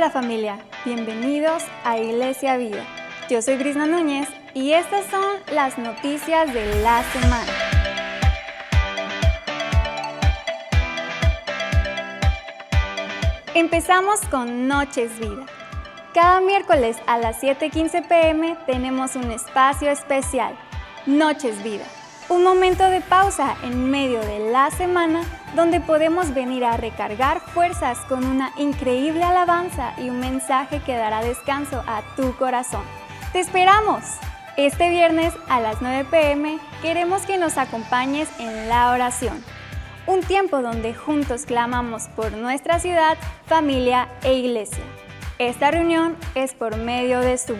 Hola familia, bienvenidos a Iglesia Vida. Yo soy Brisna Núñez y estas son las noticias de la semana. Empezamos con Noches Vida. Cada miércoles a las 7:15 p.m. tenemos un espacio especial, Noches Vida. Un momento de pausa en medio de la semana donde podemos venir a recargar fuerzas con una increíble alabanza y un mensaje que dará descanso a tu corazón. ¡Te esperamos! Este viernes a las 9 p.m. queremos que nos acompañes en la oración. Un tiempo donde juntos clamamos por nuestra ciudad, familia e iglesia. Esta reunión es por medio de Zoom.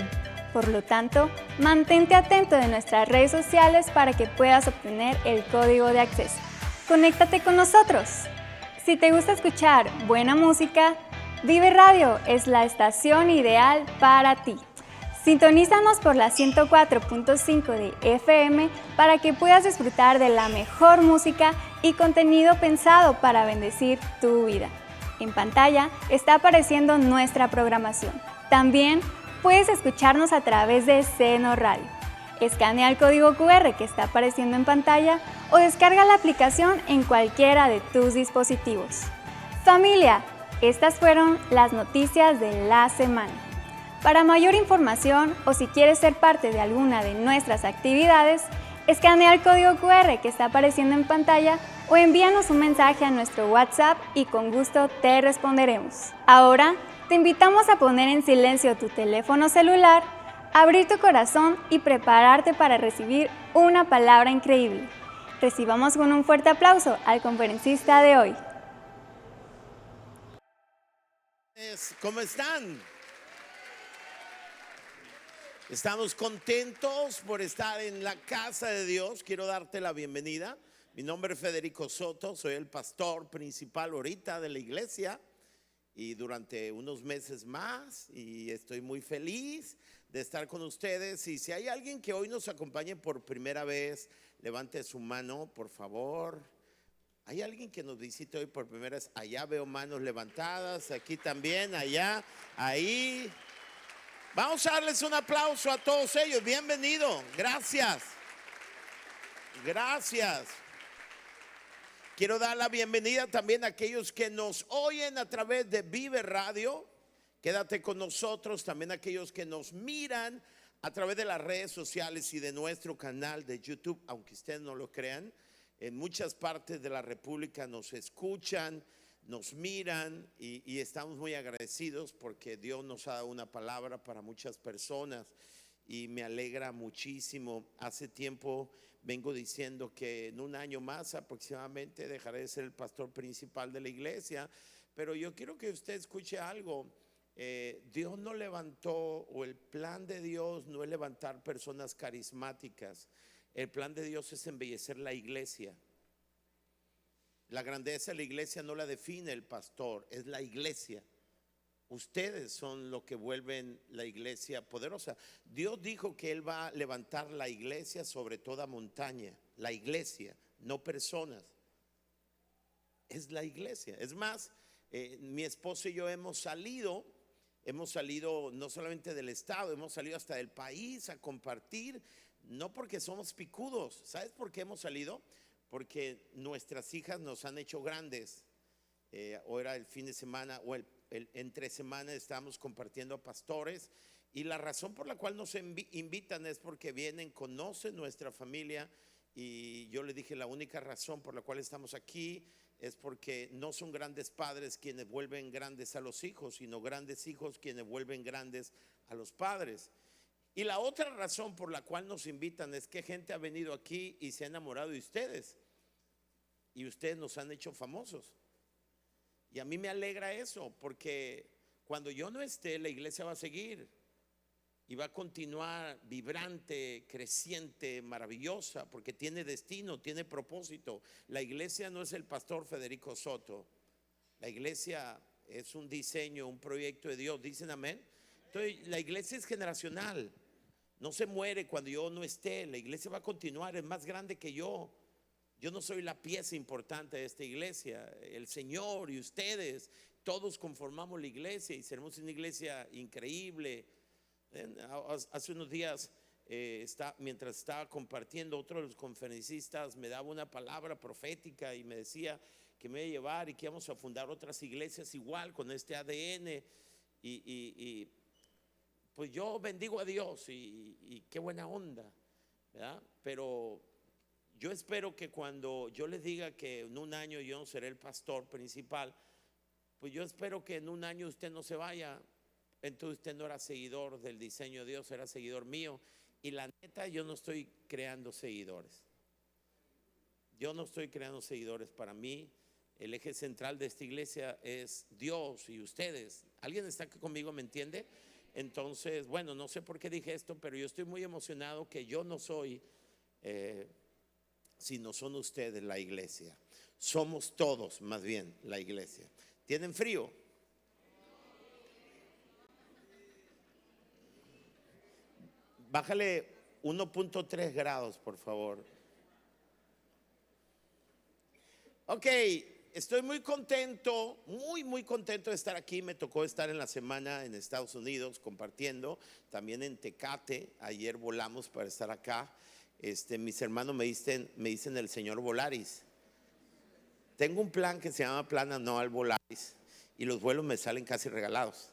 Por lo tanto, mantente atento de nuestras redes sociales para que puedas obtener el código de acceso. ¡Conéctate con nosotros! Si te gusta escuchar buena música, Vive Radio es la estación ideal para ti. Sintonízanos por la 104.5 de FM para que puedas disfrutar de la mejor música y contenido pensado para bendecir tu vida. En pantalla está apareciendo nuestra programación. También puedes escucharnos a través de Seno Radio. Escanea el código QR que está apareciendo en pantalla o descarga la aplicación en cualquiera de tus dispositivos. Familia, estas fueron las noticias de la semana. Para mayor información o si quieres ser parte de alguna de nuestras actividades, escanea el código QR que está apareciendo en pantalla o envíanos un mensaje a nuestro WhatsApp y con gusto te responderemos. Ahora, te invitamos a poner en silencio tu teléfono celular, abrir tu corazón y prepararte para recibir una palabra increíble. Recibamos con un fuerte aplauso al conferencista de hoy. ¿Cómo están? Estamos contentos por estar en la casa de Dios. Quiero darte la bienvenida. Mi nombre es Federico Soto, soy el pastor principal ahorita de la iglesia. Y durante unos meses más, y estoy muy feliz de estar con ustedes. Y si hay alguien que hoy nos acompañe por primera vez, levante su mano, por favor. ¿Hay alguien que nos visite hoy por primera vez? Allá veo manos levantadas, aquí también, allá, ahí. Vamos a darles un aplauso a todos ellos. Bienvenido, gracias. Gracias. Quiero dar la bienvenida también a aquellos que nos oyen a través de Vive Radio. Quédate con nosotros. También a aquellos que nos miran a través de las redes sociales y de nuestro canal de YouTube. Aunque ustedes no lo crean, en muchas partes de la República nos escuchan, nos miran y estamos muy agradecidos porque Dios nos ha dado una palabra para muchas personas y me alegra muchísimo. Hace tiempo vengo diciendo que en un año más aproximadamente dejaré de ser el pastor principal de la iglesia, pero yo quiero que usted escuche algo. Dios no levantó, o el plan de Dios no es levantar personas carismáticas. El plan de Dios es embellecer la iglesia. La grandeza de la iglesia no la define el pastor, es la iglesia. Ustedes son lo que vuelven la iglesia poderosa. Dios dijo que Él va a levantar la iglesia sobre toda montaña. La iglesia, no personas. Es la iglesia. Es más, mi esposo y yo hemos salido no solamente del estado, hemos salido hasta del país a compartir. No porque somos picudos. ¿Sabes por qué hemos salido? Porque nuestras hijas nos han hecho grandes. O era el fin de semana o el entre semana estamos compartiendo a pastores, y la razón por la cual nos invitan es porque vienen, conocen nuestra familia. Y yo le dije, la única razón por la cual estamos aquí es porque no son grandes padres quienes vuelven grandes a los hijos, sino grandes hijos quienes vuelven grandes a los padres. Y la otra razón por la cual nos invitan es que gente ha venido aquí y se ha enamorado de ustedes, y ustedes nos han hecho famosos. Y a mí me alegra eso, porque cuando yo no esté, la iglesia va a seguir y va a continuar vibrante, creciente, maravillosa, porque tiene destino, tiene propósito. La iglesia no es el pastor Federico Soto. La iglesia es un diseño, un proyecto de Dios. ¿Dicen amén? Entonces, la iglesia es generacional. No se muere cuando yo no esté. La iglesia va a continuar, es más grande que yo. Yo no soy la pieza importante de esta iglesia. El Señor y ustedes, todos conformamos la iglesia y seremos una iglesia increíble. Hace unos días, mientras estaba compartiendo, otro de los conferencistas me daba una palabra profética y me decía que me iba a llevar y que íbamos a fundar otras iglesias igual con este ADN. Y pues yo bendigo a Dios y qué buena onda, ¿verdad? Pero yo espero que cuando yo les diga que en un año yo no seré el pastor principal, pues yo espero que en un año usted no se vaya. Entonces usted no era seguidor del diseño de Dios, era seguidor mío. Y la neta, yo no estoy creando seguidores. Yo no estoy creando seguidores. Para mí, el eje central de esta iglesia es Dios y ustedes. ¿Alguien está aquí conmigo? ¿Me entiende? Entonces, bueno, no sé por qué dije esto, pero yo estoy muy emocionado que yo no soy, sino son ustedes la iglesia. Somos todos, más bien, la iglesia. ¿Tienen frío? Bájale 1.3 grados, por favor. Ok, estoy muy contento, muy contento de estar aquí. Me tocó estar en la semana en Estados Unidos compartiendo, también en Tecate. Ayer volamos para estar acá. Mis hermanos me dicen el señor Volaris. Tengo un plan que se llama Plan Anual Volaris y los vuelos me salen casi regalados.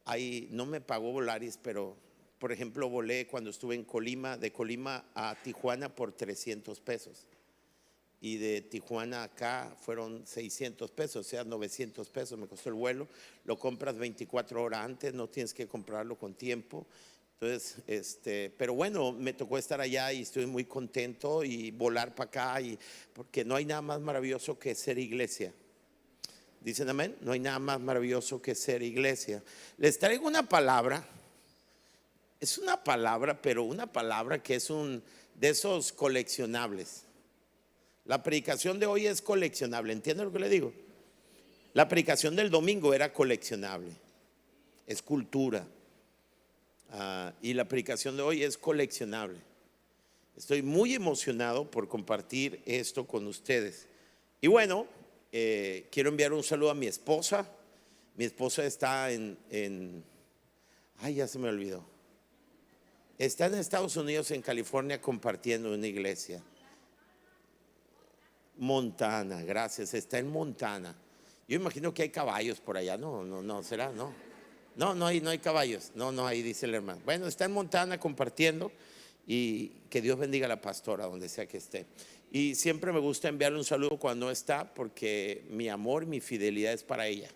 Ahí no me pagó Volaris, pero por ejemplo volé cuando estuve en Colima, de Colima a Tijuana por 300 pesos y de Tijuana acá fueron 600 pesos, o sea 900 pesos me costó el vuelo. Lo compras 24 horas antes, no tienes que comprarlo con tiempo. Entonces, pero bueno, me tocó estar allá y estoy muy contento y volar para acá, porque no hay nada más maravilloso que ser iglesia. Dicen amén. No hay nada más maravilloso que ser iglesia. Les traigo una palabra. Es una palabra, pero una palabra que es de esos coleccionables. La predicación de hoy es coleccionable. ¿Entienden lo que le digo? La predicación del domingo era coleccionable. Es cultura. Y la predicación de hoy es coleccionable. Estoy muy emocionado por compartir esto con ustedes. Y bueno, quiero enviar un saludo a mi esposa. Mi esposa está ay, ya se me olvidó. Está en Estados Unidos, en California, compartiendo en una iglesia. Montana, gracias. Está en Montana. Yo imagino que hay caballos por allá. No, ¿será? No hay caballos. No, ahí dice el hermano. Bueno, está en Montana compartiendo y que Dios bendiga a la pastora donde sea que esté. Y siempre me gusta enviarle un saludo cuando no está, porque mi amor y mi fidelidad es para ella.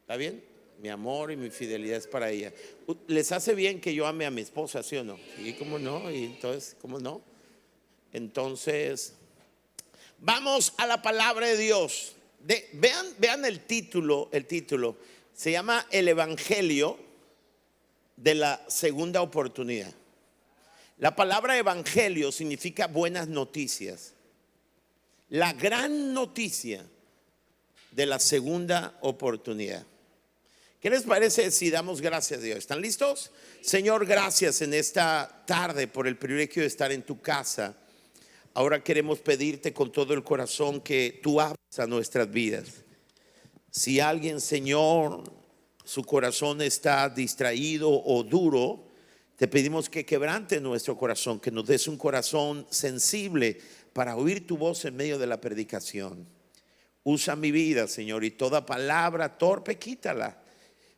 ¿Está bien? Mi amor y mi fidelidad es para ella. ¿Les hace bien que yo ame a mi esposa, sí o no? Sí, ¿cómo no? Y entonces, ¿cómo no? Entonces, vamos a la palabra de Dios. Vean el título. Se llama El Evangelio de la Segunda Oportunidad. La palabra evangelio significa buenas noticias. La gran noticia de la segunda oportunidad. ¿Qué les parece si damos gracias a Dios? ¿Están listos? Señor, gracias en esta tarde por el privilegio de estar en tu casa. Ahora queremos pedirte con todo el corazón que tú hables a nuestras vidas. Si alguien, Señor, su corazón está distraído o duro, te pedimos que quebrante nuestro corazón, que nos des un corazón sensible para oír tu voz en medio de la predicación. Usa mi vida, Señor, y toda palabra torpe quítala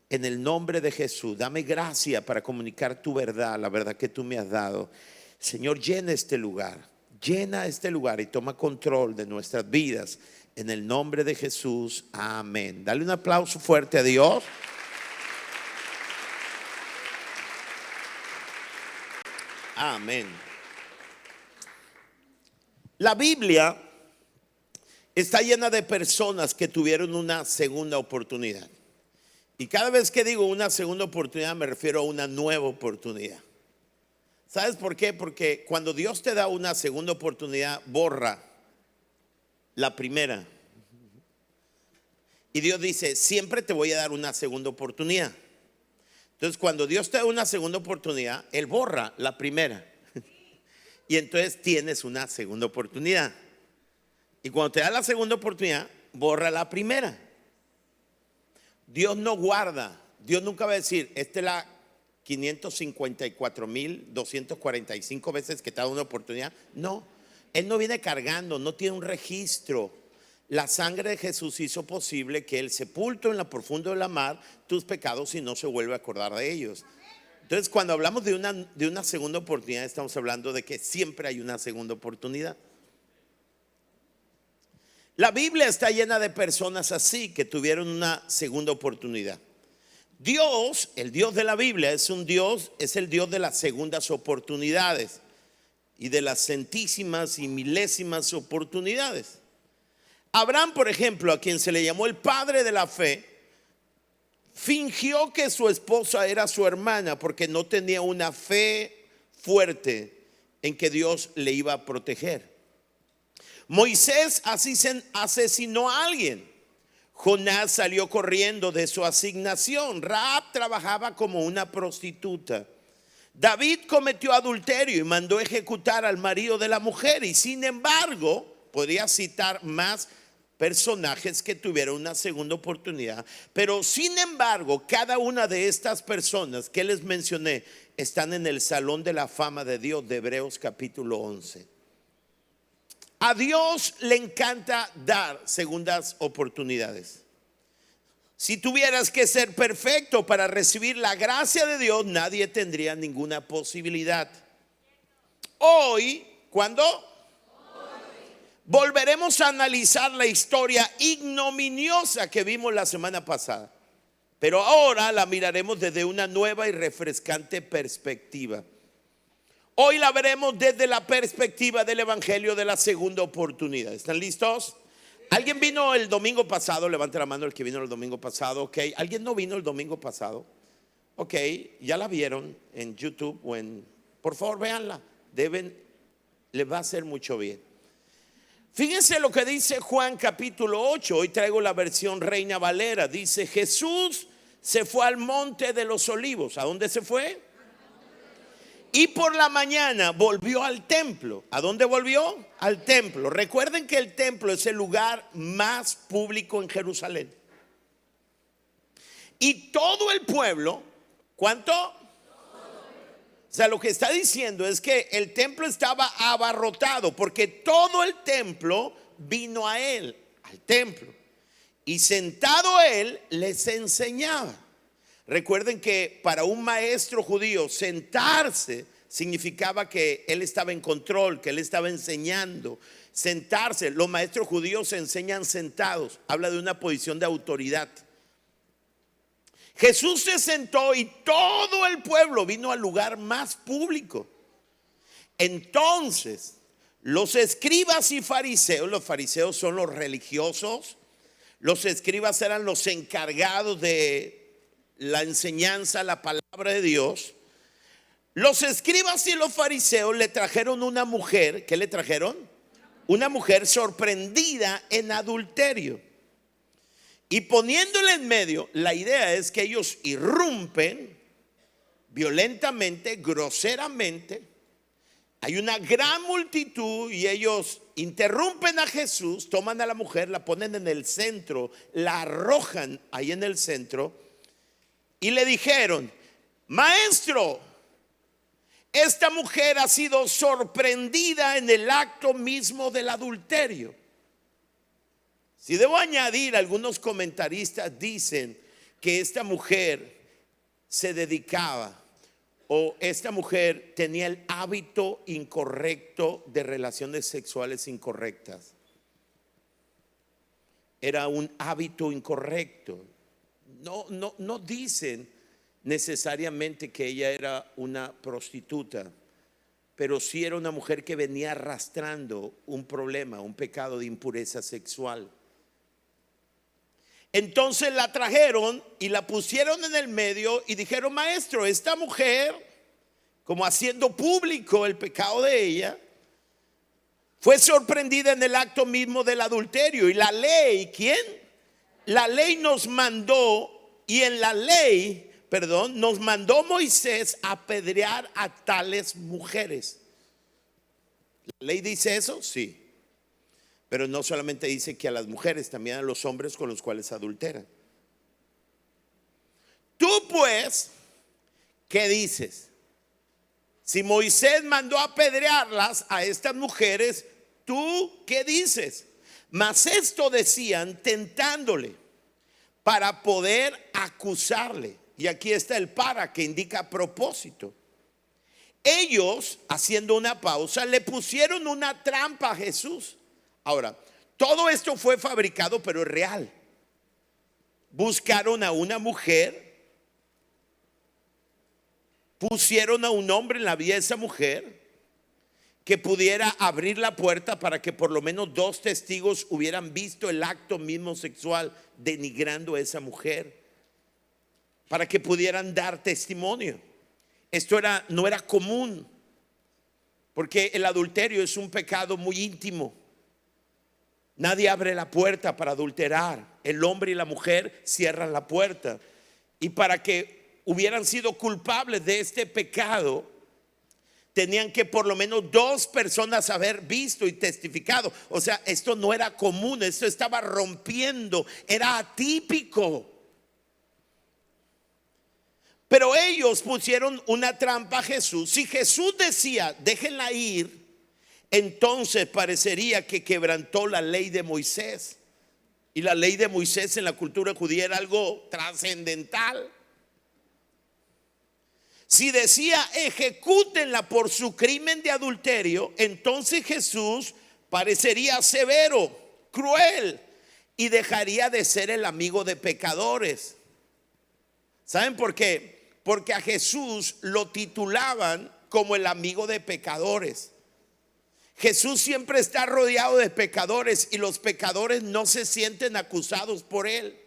en el nombre de Jesús. Dame gracia para comunicar tu verdad, la verdad que tú me has dado. Señor, llena este lugar y toma control de nuestras vidas en el nombre de Jesús. Amén. Dale un aplauso fuerte a Dios. Amén. La Biblia está llena de personas que tuvieron una segunda oportunidad. Y cada vez que digo una segunda oportunidad me refiero a una nueva oportunidad. ¿Sabes por qué? Porque cuando Dios te da una segunda oportunidad, borra la primera. Y Dios dice, siempre te voy a dar una segunda oportunidad. Entonces, cuando Dios te da una segunda oportunidad, Él borra la primera. Y entonces tienes una segunda oportunidad. Y cuando te da la segunda oportunidad, borra la primera. Dios no guarda. Dios nunca va a decir, esta es la 554,245 veces que te da una oportunidad. No, Él no viene cargando, no tiene un registro. La sangre de Jesús hizo posible que Él sepultó en la profundo de la mar tus pecados y no se vuelve a acordar de ellos. Entonces, cuando hablamos de una segunda oportunidad, estamos hablando de que siempre hay una segunda oportunidad. La Biblia está llena de personas así que tuvieron una segunda oportunidad. Dios, el Dios de la Biblia, es el Dios de las segundas oportunidades y de las centísimas y milésimas oportunidades. Abraham, por ejemplo, a quien se le llamó el padre de la fe, fingió que su esposa era su hermana porque no tenía una fe fuerte en que Dios le iba a proteger. Moisés asesinó a alguien. Jonás salió corriendo de su asignación. Rahab trabajaba como una prostituta. David cometió adulterio y mandó ejecutar al marido de la mujer. Y sin embargo, podría citar más personajes que tuvieron una segunda oportunidad. Pero sin embargo, cada una de estas personas que les mencioné están en el salón de la fama de Dios de Hebreos capítulo 11. A Dios le encanta dar segundas oportunidades. Si tuvieras que ser perfecto para recibir la gracia de Dios, nadie tendría ninguna posibilidad. Hoy, ¿cuándo? Volveremos a analizar la historia ignominiosa que vimos la semana pasada, pero ahora la miraremos desde una nueva y refrescante perspectiva. Hoy la veremos desde la perspectiva del evangelio de la segunda oportunidad. ¿Están listos? ¿Alguien vino el domingo pasado? Levante la mano el que vino el domingo pasado. Ok. ¿Alguien no vino el domingo pasado? Ok. Ya la vieron en YouTube o por favor, véanla. Les va a hacer mucho bien. Fíjense lo que dice Juan capítulo 8. Hoy traigo la versión Reina Valera. Dice: Jesús se fue al monte de los olivos. ¿A dónde se fue? Y por la mañana volvió al templo. ¿A dónde volvió? Al templo. Recuerden que el templo es el lugar más público en Jerusalén. Y todo el pueblo, ¿cuánto? O sea, lo que está diciendo es que el templo estaba abarrotado porque todo el templo vino a él, al templo. Y sentado él les enseñaba. Recuerden que para un maestro judío sentarse significaba que él estaba en control, que él estaba enseñando. Sentarse, los maestros judíos se enseñan sentados, habla de una posición de autoridad. Jesús se sentó y todo el pueblo vino al lugar más público. Entonces, los escribas y fariseos, los fariseos son los religiosos, los escribas eran los encargados de la enseñanza, la palabra de Dios. Los escribas y los fariseos le trajeron una mujer. ¿Qué le trajeron? Una mujer sorprendida en adulterio. Y poniéndole en medio, la idea es que ellos irrumpen violentamente, groseramente. Hay una gran multitud y ellos interrumpen a Jesús, toman a la mujer, la ponen en el centro, la arrojan ahí en el centro. Y le dijeron: Maestro, esta mujer ha sido sorprendida en el acto mismo del adulterio. Si debo añadir, algunos comentaristas dicen que esta mujer se dedicaba, o esta mujer tenía el hábito incorrecto de relaciones sexuales incorrectas. Era un hábito incorrecto. No dicen necesariamente que ella era una prostituta, pero sí era una mujer que venía arrastrando un problema, un pecado de impureza sexual. Entonces la trajeron y la pusieron en el medio y dijeron: Maestro, esta mujer, como haciendo público el pecado de ella, fue sorprendida en el acto mismo del adulterio. Y la ley, ¿quién? La ley nos mandó, y en la ley, nos mandó Moisés a apedrear a tales mujeres. ¿La ley dice eso? Sí. Pero no solamente dice que a las mujeres, también a los hombres con los cuales adulteran. Tú pues, ¿qué dices? Si Moisés mandó apedrearlas a estas mujeres, ¿tú qué dices? Mas esto decían tentándole para poder acusarle. Y aquí está el para, que indica propósito. Ellos, haciendo una pausa, le pusieron una trampa a Jesús. Ahora, todo esto fue fabricado, pero es real. Buscaron a una mujer, pusieron a un hombre en la vida de esa mujer que pudiera abrir la puerta para que por lo menos 2 testigos hubieran visto el acto mismo sexual, denigrando a esa mujer, para que pudieran dar testimonio. Esto no era común, porque el adulterio es un pecado muy íntimo. Nadie abre la puerta para adulterar. El hombre y la mujer cierran la puerta. Y para que hubieran sido culpables de este pecado, tenían que por lo menos 2 personas haber visto y testificado. O sea, esto no era común, esto estaba rompiendo, era atípico. Pero ellos pusieron una trampa a Jesús. Si Jesús decía, déjenla ir, entonces parecería que quebrantó la ley de Moisés. Y la ley de Moisés en la cultura judía era algo trascendental. Si decía ejecútenla por su crimen de adulterio, entonces Jesús parecería severo, cruel, y dejaría de ser el amigo de pecadores. ¿Saben por qué? Porque a Jesús lo titulaban como el amigo de pecadores. Jesús siempre está rodeado de pecadores y los pecadores no se sienten acusados por él.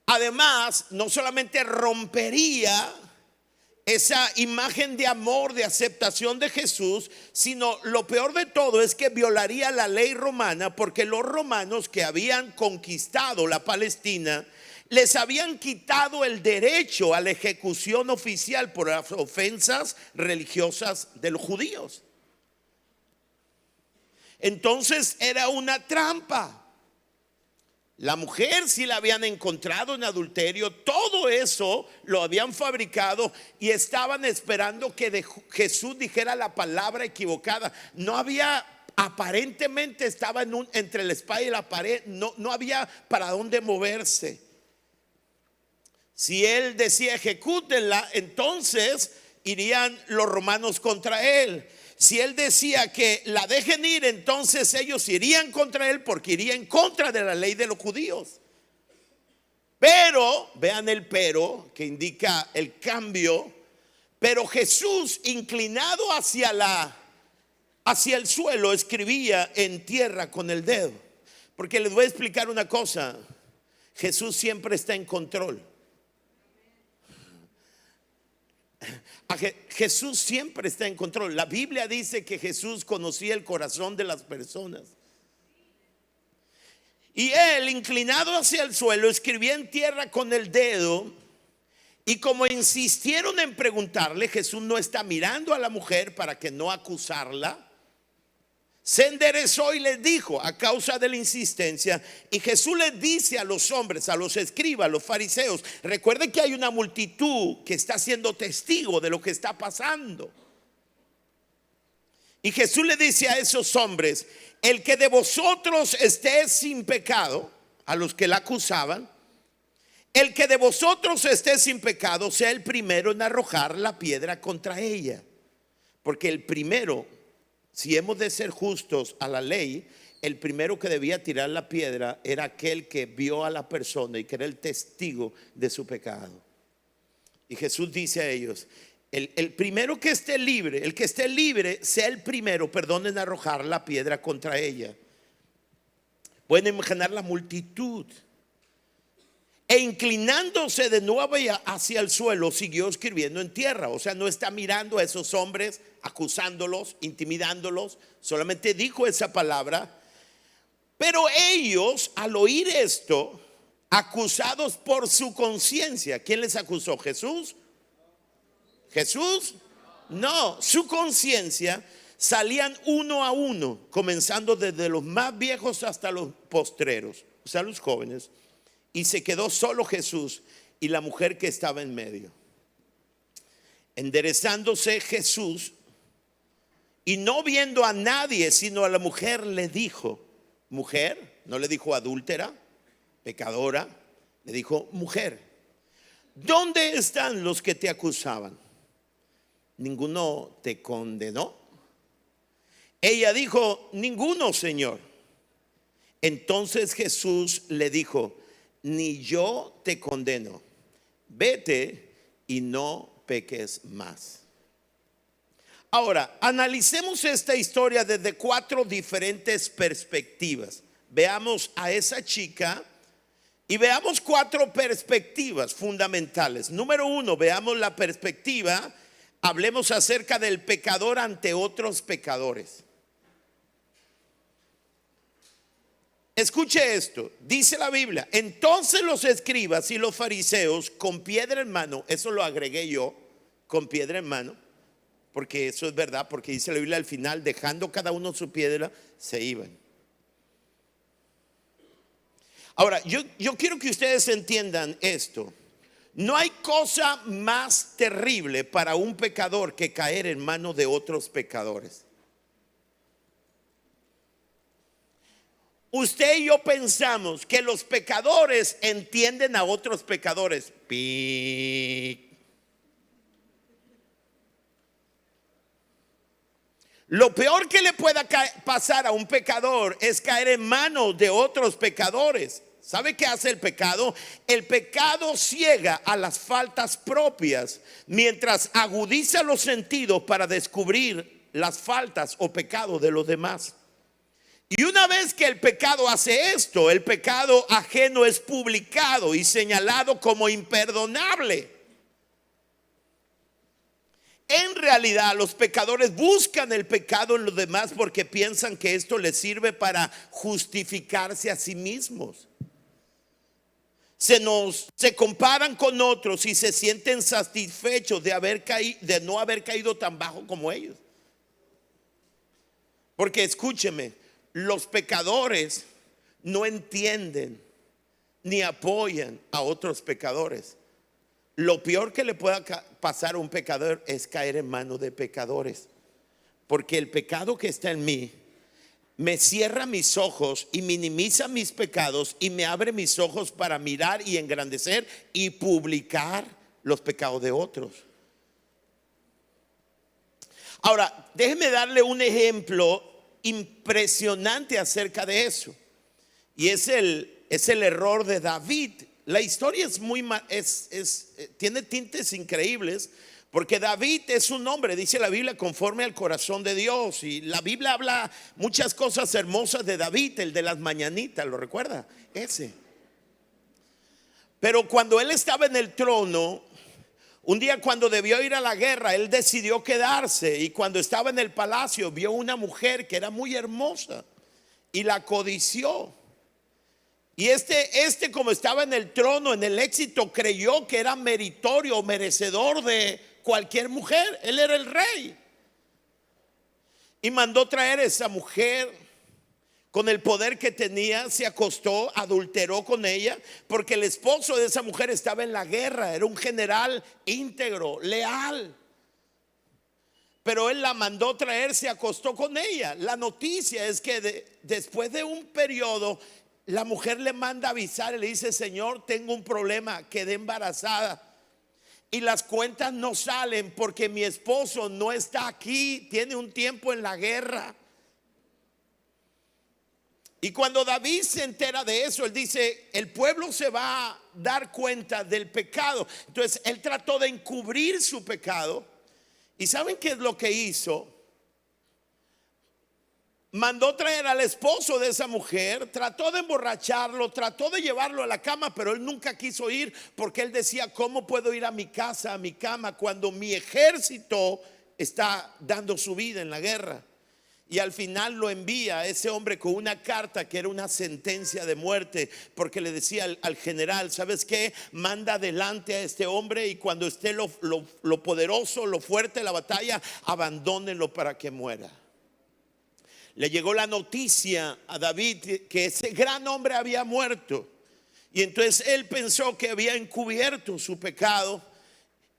Además, no solamente rompería esa imagen de amor, de aceptación de Jesús, sino lo peor de todo es que violaría la ley romana, porque los romanos que habían conquistado la Palestina les habían quitado el derecho a la ejecución oficial por las ofensas religiosas de los judíos. Entonces era una trampa. La mujer sí la habían encontrado en adulterio, todo eso lo habían fabricado y estaban esperando que Jesús dijera la palabra equivocada. No había, aparentemente estaba entre la espada y la pared, no había para dónde moverse. Si él decía ejecútenla, entonces irían los romanos contra él. Si él decía que la dejen ir, entonces ellos irían contra él, porque iría en contra de la ley de los judíos. Pero, vean el pero que indica el cambio. Pero Jesús, inclinado hacia el suelo, escribía en tierra con el dedo. Porque les voy a explicar una cosa: Jesús siempre está en control. Jesús siempre está en control. La Biblia dice que Jesús conocía el corazón de las personas. Y él, inclinado hacia el suelo, escribía en tierra con el dedo. Y como insistieron en preguntarle, Jesús no está mirando a la mujer para que no acusarla. Se enderezó y les dijo, a causa de la insistencia, y Jesús les dice a los hombres, a los escribas, a los fariseos: recuerden que hay una multitud que está siendo testigo de lo que está pasando. Y Jesús le dice a esos hombres: el que de vosotros esté sin pecado, a los que la acusaban, el que de vosotros esté sin pecado sea el primero en arrojar la piedra contra ella. Porque el primero, si hemos de ser justos a la ley, el primero que debía tirar la piedra era aquel que vio a la persona y que era el testigo de su pecado. Y Jesús dice a ellos: el primero que esté libre, el que esté libre sea el primero, en arrojar la piedra contra ella. Pueden imaginar la multitud. E inclinándose de nuevo hacia el suelo, siguió escribiendo en tierra. O sea, no está mirando a esos hombres, acusándolos, intimidándolos. Solamente dijo esa palabra. Pero ellos, al oír esto, acusados por su conciencia. ¿Quién les acusó? ¿Jesús? ¿Jesús? No, su conciencia salían uno a uno, comenzando desde los más viejos hasta los postreros, o sea, los jóvenes, y se quedó solo Jesús y la mujer que estaba en medio. Enderezándose Jesús y no viendo a nadie sino a la mujer, le dijo, mujer, no le dijo adúltera, pecadora, le dijo, mujer, ¿dónde están los que te acusaban? ¿Ninguno te condenó? Ella dijo, ninguno, Señor. Entonces Jesús le dijo, ni yo te condeno, vete y no peques más. Ahora, analicemos esta historia desde 4 diferentes perspectivas. Veamos a esa chica y veamos 4 perspectivas fundamentales. Número 1, veamos la perspectiva, hablemos acerca del pecador ante otros pecadores. Escuche esto, dice la Biblia, entonces los escribas y los fariseos con piedra en mano, eso lo agregué yo, con piedra en mano, porque eso es verdad, porque dice la Biblia al final, dejando cada uno su piedra, se iban. Ahora, yo quiero que ustedes entiendan esto. No hay cosa más terrible para un pecador que caer en manos de otros pecadores. Usted y yo pensamos que los pecadores entienden a otros pecadores. Lo peor que le pueda pasar a un pecador es caer en manos de otros pecadores. ¿Sabe qué hace el pecado? El pecado ciega a las faltas propias, mientras agudiza los sentidos para descubrir las faltas o pecados de los demás. Y una vez que el pecado hace esto, el pecado ajeno es publicado y señalado como imperdonable. En realidad, los pecadores buscan el pecado en los demás porque piensan que esto les sirve para justificarse a sí mismos. Se comparan con otros y se sienten satisfechos de no haber caído tan bajo como ellos. Porque escúcheme, los pecadores no entienden ni apoyan a otros pecadores. Lo peor que le pueda pasar a un pecador es caer en manos de pecadores, porque el pecado que está en mí me cierra mis ojos y minimiza mis pecados y me abre mis ojos para mirar y engrandecer y publicar los pecados de otros. Ahora, déjeme darle un ejemplo impresionante acerca de eso, y es el error de David. La historia tiene tintes increíbles, porque David es un hombre, dice la Biblia, conforme al corazón de Dios, y la Biblia habla muchas cosas hermosas de David, el de las mañanitas, ¿lo recuerda? Ese. Pero cuando él estaba en el trono, un día cuando debió ir a la guerra, él decidió quedarse, y cuando estaba en el palacio vio una mujer que era muy hermosa y la codició. Y este como estaba en el trono, en el éxito, creyó que era meritorio o merecedor de cualquier mujer. Él era el rey. Y mandó traer a esa mujer. Con el poder que tenía, se acostó, adulteró con ella, porque el esposo de esa mujer estaba en la guerra, era un general íntegro, leal. Pero él la mandó traer, se acostó con ella. La noticia es que después de un periodo, la mujer le manda avisar y le dice: Señor, tengo un problema, quedé embarazada y las cuentas no salen porque mi esposo no está aquí, tiene un tiempo en la guerra. Y cuando David se entera de eso, él dice: el pueblo se va a dar cuenta del pecado. Entonces él trató de encubrir su pecado. ¿Y saben qué es lo que hizo? Mandó traer al esposo de esa mujer, trató de emborracharlo, trató de llevarlo a la cama, pero él nunca quiso ir, porque él decía: ¿cómo puedo ir a mi casa, a mi cama, cuando mi ejército está dando su vida en la guerra? Y al final lo envía a ese hombre con una carta que era una sentencia de muerte, porque le decía al general: ¿sabes qué? Manda adelante a este hombre, y cuando esté lo poderoso, lo fuerte de la batalla, abandónenlo para que muera. le llegó la noticia a David que ese gran hombre había muerto. Y entonces él pensó que había encubierto su pecado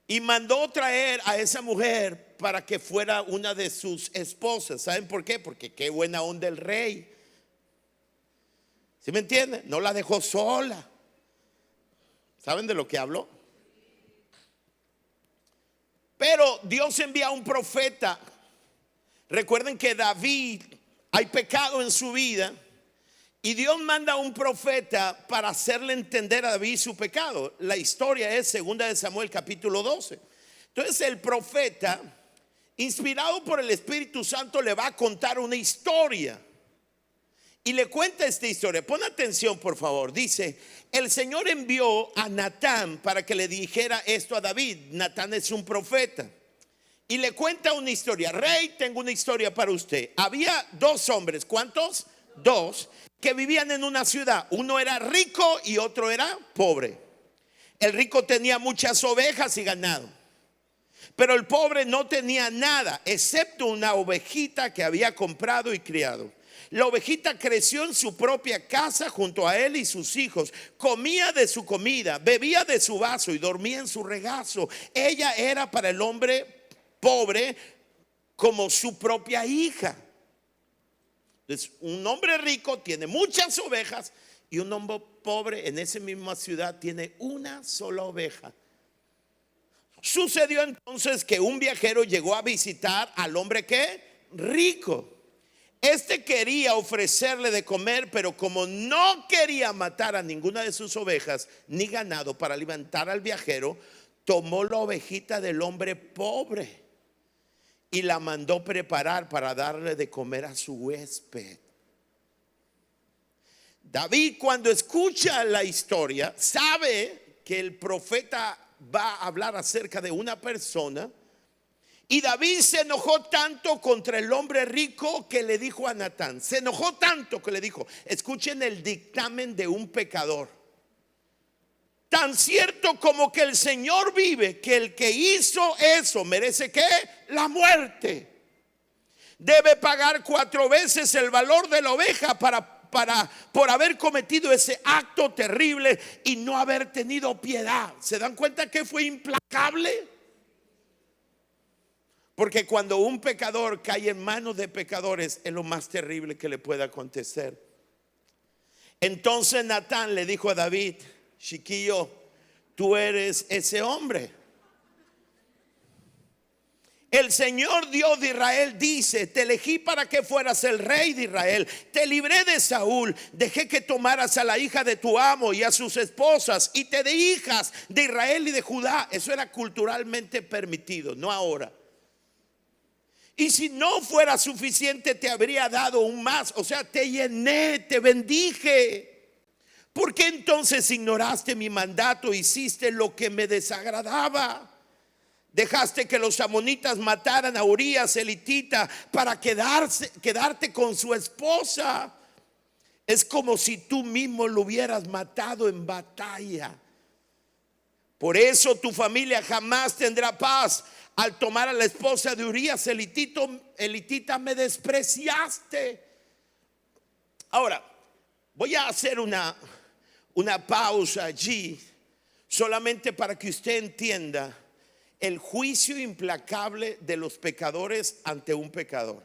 y mandó traer a esa mujer para que fuera una de sus esposas. ¿Saben por qué? Porque qué buena onda el rey. ¿Sí me entienden? No la dejó sola. ¿Saben de lo que hablo? Pero Dios envía a un profeta. Recuerden que David, hay pecado en su vida, y Dios manda a un profeta para hacerle entender a David su pecado. La historia es 2 de Samuel capítulo 12. Entonces el profeta, inspirado por el Espíritu Santo, le va a contar una historia. Y le cuenta esta historia. Pon atención, por favor. Dice: el Señor envió a Natán para que le dijera esto a David. Natán es un profeta. Y le cuenta una historia. Rey, tengo una historia para usted. Había dos hombres. ¿Cuántos? Dos. Que vivían en una ciudad. Uno era rico y otro era pobre. El rico tenía muchas ovejas y ganado, pero el pobre no tenía nada, excepto una ovejita que había comprado y criado. La ovejita creció en su propia casa junto a él y sus hijos. Comía de su comida, bebía de su vaso y dormía en su regazo. Ella era para el hombre pobre como su propia hija. Entonces, un hombre rico tiene muchas ovejas y un hombre pobre en esa misma ciudad tiene una sola oveja. Sucedió entonces que un viajero llegó a visitar al hombre que rico. Este quería ofrecerle de comer, pero como no quería matar a ninguna de sus ovejas ni ganado para alimentar al viajero, tomó la ovejita del hombre pobre y la mandó preparar para darle de comer a su huésped. David, cuando escucha la historia, sabe que el profeta va a hablar acerca de una persona. Y David se enojó tanto contra el hombre rico que le dijo a Natán, se enojó tanto que le dijo: escuchen el dictamen de un pecador. Tan cierto como que el Señor vive, que el que hizo eso merece ¿qué? La muerte. Debe pagar 4 veces el valor de la oveja por haber cometido ese acto terrible y no haber tenido piedad. ¿Se dan cuenta que fue implacable? Porque cuando un pecador cae en manos de pecadores es lo más terrible que le puede acontecer. Entonces Natán le dijo a David: chiquillo, tú eres ese hombre. El Señor Dios de Israel dice: te elegí para que fueras el rey de Israel. Te libré de Saúl, dejé que tomaras a la hija de tu amo y a sus esposas, y te di hijas de Israel y de Judá. Eso era culturalmente permitido, no ahora. Y si no fuera suficiente, te habría dado aún más. O sea, te llené, te bendije. ¿Por qué entonces ignoraste mi mandato? Hiciste lo que me desagradaba. Dejaste que los amonitas mataran a Urías el hitita para quedarte con su esposa. Es como si tú mismo lo hubieras matado en batalla. Por eso tu familia jamás tendrá paz. Al tomar a la esposa de Urías el hitita me despreciaste. Ahora voy a hacer una pausa allí, solamente para que usted entienda el juicio implacable de los pecadores ante un pecador.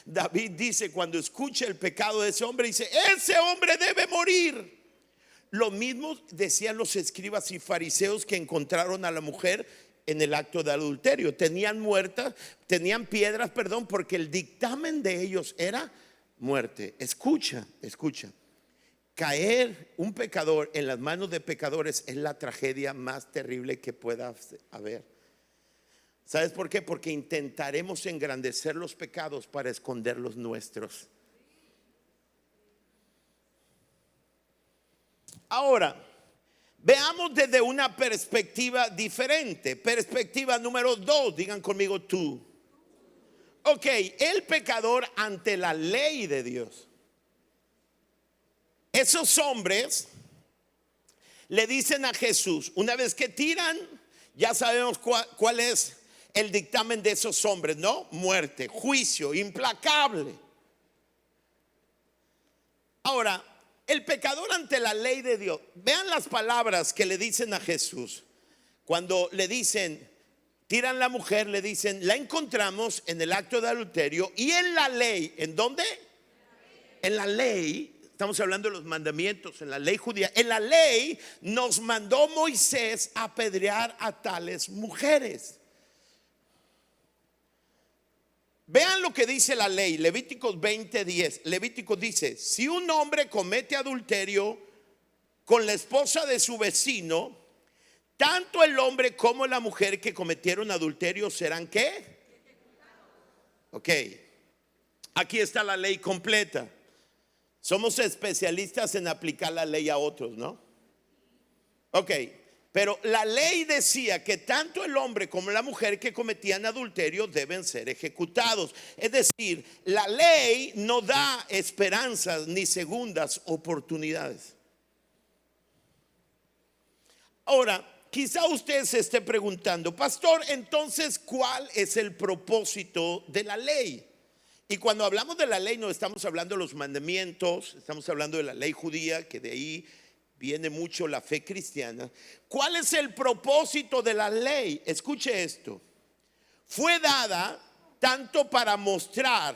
David dice, cuando escucha el pecado de ese hombre, dice: ese hombre debe morir. Lo mismo decían los escribas y fariseos que encontraron a la mujer en el acto de adulterio. Tenían piedras, porque el dictamen de ellos era muerte. Escucha. Caer un pecador en las manos de pecadores es la tragedia más terrible que pueda haber. ¿Sabes por qué? Porque intentaremos engrandecer los pecados para esconder los nuestros. Ahora, veamos desde una perspectiva diferente. Perspectiva número 2, digan conmigo tú. Ok, el pecador ante la ley de Dios. Esos hombres le dicen a Jesús, una vez que tiran, ya sabemos cuál es el dictamen de esos hombres, ¿no? Muerte, juicio, implacable. Ahora, el pecador ante la ley de Dios. Vean las palabras que le dicen a Jesús. Cuando le dicen, tiran la mujer, le dicen, la encontramos en el acto de adulterio y en la ley. ¿En dónde? En la ley, estamos hablando de los mandamientos, en la ley judía. En la ley nos mandó Moisés a apedrear a tales mujeres. Vean lo que dice la ley, Levíticos 20:10. Levítico dice, si un hombre comete adulterio con la esposa de su vecino, tanto el hombre como la mujer que cometieron adulterio serán ¿qué? Ok, aquí está la ley completa. Somos especialistas en aplicar la ley a otros, ¿no? Ok, pero la ley decía que tanto el hombre como la mujer que cometían adulterio deben ser ejecutados. Es decir, la ley no da esperanzas ni segundas oportunidades. Ahora, quizá usted se esté preguntando, pastor, entonces, ¿cuál es el propósito de la ley? Y cuando hablamos de la ley no estamos hablando de los mandamientos, estamos hablando de la ley judía, que de ahí viene mucho la fe cristiana. ¿Cuál es el propósito de la ley? Escuche esto. Fue dada tanto para mostrar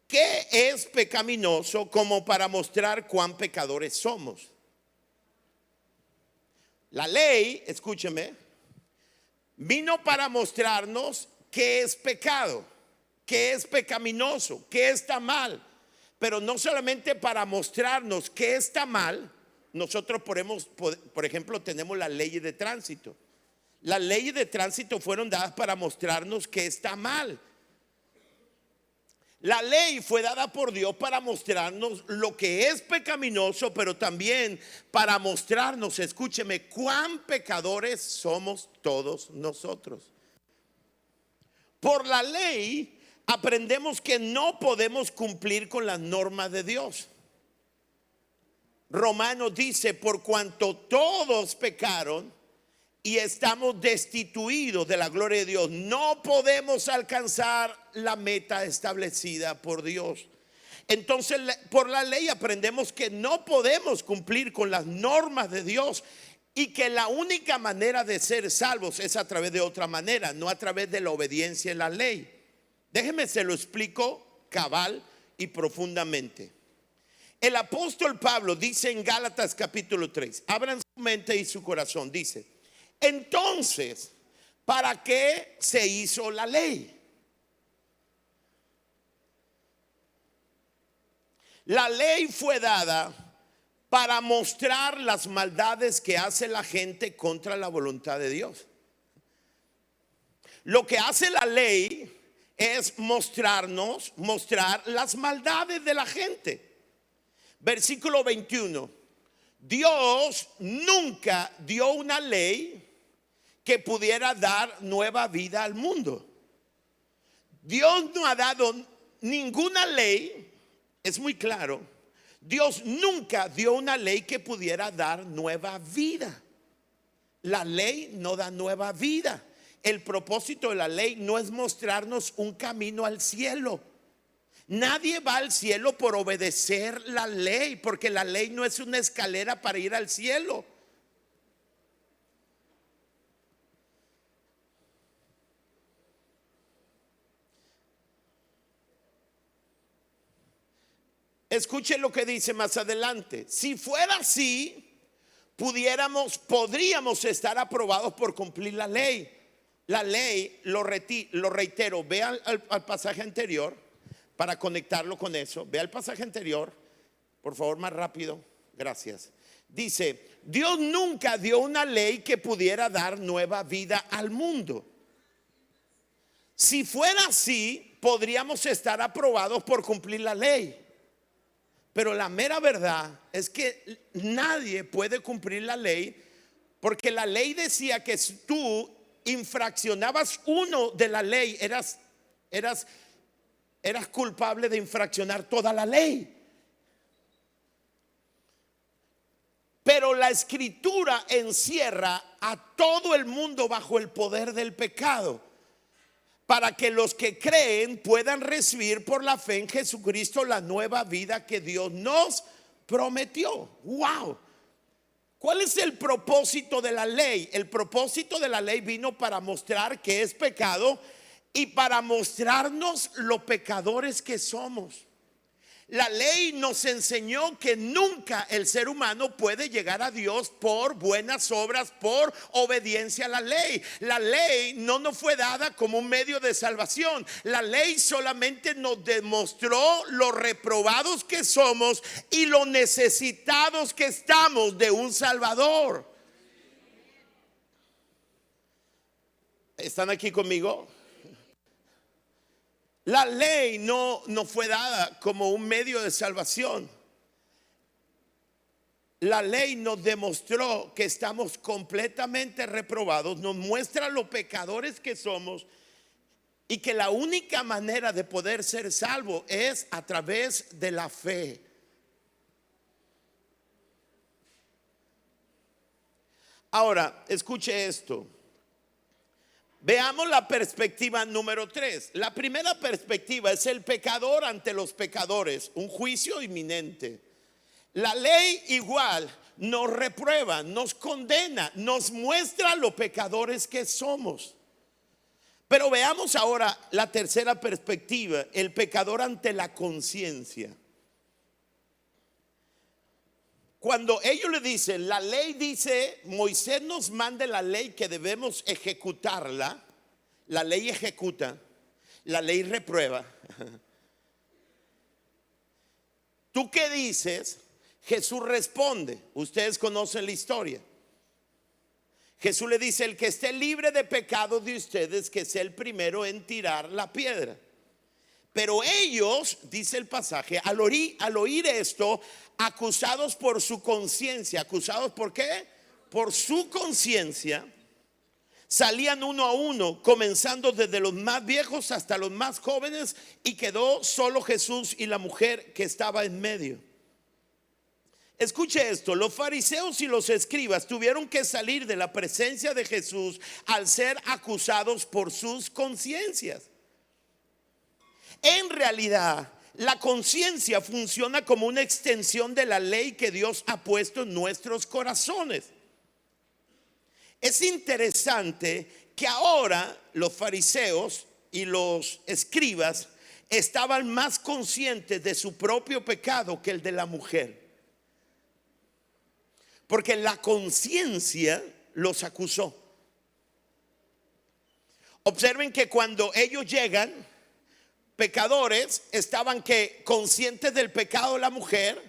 qué es pecaminoso como para mostrar cuán pecadores somos. La ley, escúcheme, vino para mostrarnos qué es pecado, qué es pecaminoso, qué está mal. Pero no solamente para mostrarnos qué está mal. Nosotros por ejemplo, tenemos las leyes de tránsito. Las leyes de tránsito fueron dadas para mostrarnos qué está mal. La ley fue dada por Dios para mostrarnos lo que es pecaminoso, pero también para mostrarnos, escúcheme, cuán pecadores somos todos nosotros. Por la ley aprendemos que no podemos cumplir con las normas de Dios. Romanos dice, por cuanto todos pecaron y estamos destituidos de la gloria de Dios, no podemos alcanzar la meta establecida por Dios. Entonces, por la ley aprendemos que no podemos cumplir con las normas de Dios y que la única manera de ser salvos es a través de otra manera, no a través de la obediencia a la ley. Déjeme se lo explico cabal y profundamente. El apóstol Pablo dice en Gálatas capítulo 3, abran su mente y su corazón, dice, entonces, ¿para qué se hizo la ley? La ley fue dada para mostrar las maldades que hace la gente contra la voluntad de Dios. Lo que hace la ley es mostrar las maldades de la gente. Versículo 21. Dios nunca dio una ley que pudiera dar nueva vida al mundo. Dios no ha dado ninguna ley, es muy claro. Dios nunca dio una ley que pudiera dar nueva vida. La ley no da nueva vida. El propósito de la ley no es mostrarnos un camino al cielo. Nadie va al cielo por obedecer la ley, porque la ley no es una escalera para ir al cielo. Escuche lo que dice más adelante. Si fuera así, podríamos estar aprobados por cumplir la ley. La ley, lo reitero, vean al pasaje anterior para conectarlo con eso. Vea el pasaje anterior, por favor, más rápido, gracias. Dice, Dios nunca dio una ley que pudiera dar nueva vida al mundo. Si fuera así, podríamos estar aprobados por cumplir la ley. Pero la mera verdad es que nadie puede cumplir la ley, porque la ley decía que si tú infraccionabas uno de la ley, eras culpable de infraccionar toda la ley. Pero la escritura encierra a todo el mundo bajo el poder del pecado. para que los que creen puedan recibir por la fe en Jesucristo la nueva vida que Dios nos prometió. ¡Wow! ¿Cuál es el propósito de la ley? El propósito de la ley vino para mostrar que es pecado y para mostrarnos lo pecadores que somos. La ley nos enseñó que nunca el ser humano puede llegar a Dios por buenas obras, por obediencia a la ley. La ley no nos fue dada como un medio de salvación. La ley solamente nos demostró lo reprobados que somos y lo necesitados que estamos de un Salvador. ¿Están aquí conmigo? La ley no fue dada como un medio de salvación. La ley nos demostró que estamos completamente reprobados, nos muestra lo pecadores que somos y que la única manera de poder ser salvo es a través de la fe. Ahora, escuche esto. Veamos la perspectiva número 3. La primera perspectiva es el pecador ante los pecadores, un juicio inminente. La ley igual nos reprueba, nos condena, nos muestra lo pecadores que somos. Pero veamos ahora la tercera perspectiva, el pecador ante la conciencia. Cuando ellos le dicen, la ley dice, Moisés nos manda la ley que debemos ejecutarla, la ley ejecuta, la ley reprueba. ¿Tú qué dices? Jesús responde, ustedes conocen la historia. Jesús le dice, el que esté libre de pecado de ustedes, que sea el primero en tirar la piedra. Pero ellos, dice el pasaje, al oír esto, acusados por su conciencia. ¿Acusados por qué? Por su conciencia. Salían uno a uno, comenzando desde los más viejos hasta los más jóvenes, y quedó solo Jesús y la mujer que estaba en medio. Escuche esto, los fariseos y los escribas tuvieron que salir de la presencia de Jesús al ser acusados por sus conciencias. En realidad, la conciencia funciona como una extensión de la ley que Dios ha puesto en nuestros corazones. Es interesante que ahora los fariseos y los escribas estaban más conscientes de su propio pecado que el de la mujer, porque la conciencia los acusó. Observen que cuando ellos llegan, pecadores estaban que conscientes del pecado de la mujer,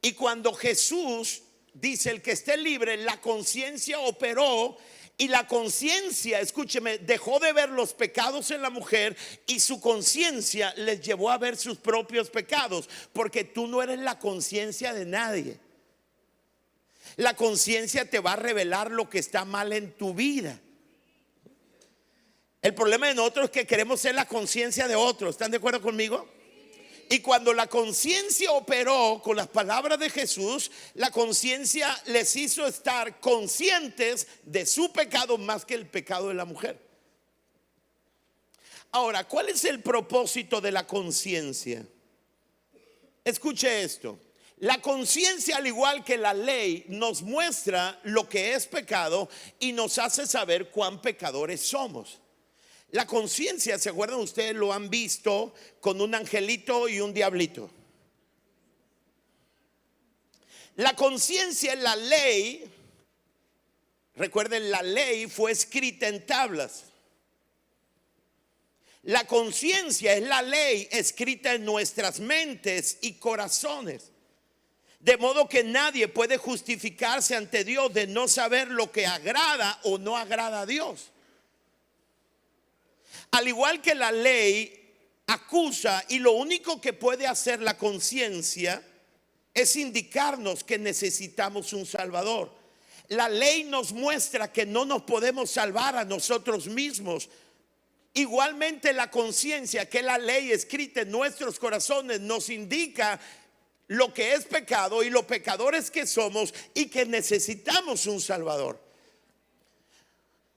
y cuando Jesús dice el que esté libre, la conciencia operó y la conciencia, escúcheme, dejó de ver los pecados en la mujer y su conciencia les llevó a ver sus propios pecados, porque tú no eres la conciencia de nadie. La conciencia te va a revelar lo que está mal en tu vida. El problema de nosotros es que queremos ser la conciencia de otros. ¿Están de acuerdo conmigo? Y cuando la conciencia operó con las palabras de Jesús, la conciencia les hizo estar conscientes de su pecado más que el pecado de la mujer. Ahora, ¿cuál es el propósito de la conciencia? Escuche esto. La conciencia, al igual que la ley, nos muestra lo que es pecado y nos hace saber cuán pecadores somos. La conciencia, ¿se acuerdan? Ustedes lo han visto con un angelito y un diablito. La conciencia es la ley. Recuerden, la ley fue escrita en tablas. La conciencia es la ley escrita en nuestras mentes y corazones. De modo que nadie puede justificarse ante Dios de no saber lo que agrada o no agrada a Dios. Al igual que la ley acusa, y lo único que puede hacer la conciencia es indicarnos que necesitamos un Salvador. La ley nos muestra que no nos podemos salvar a nosotros mismos. Igualmente la conciencia, que es la ley escrita en nuestros corazones, nos indica lo que es pecado y los pecadores que somos y que necesitamos un Salvador.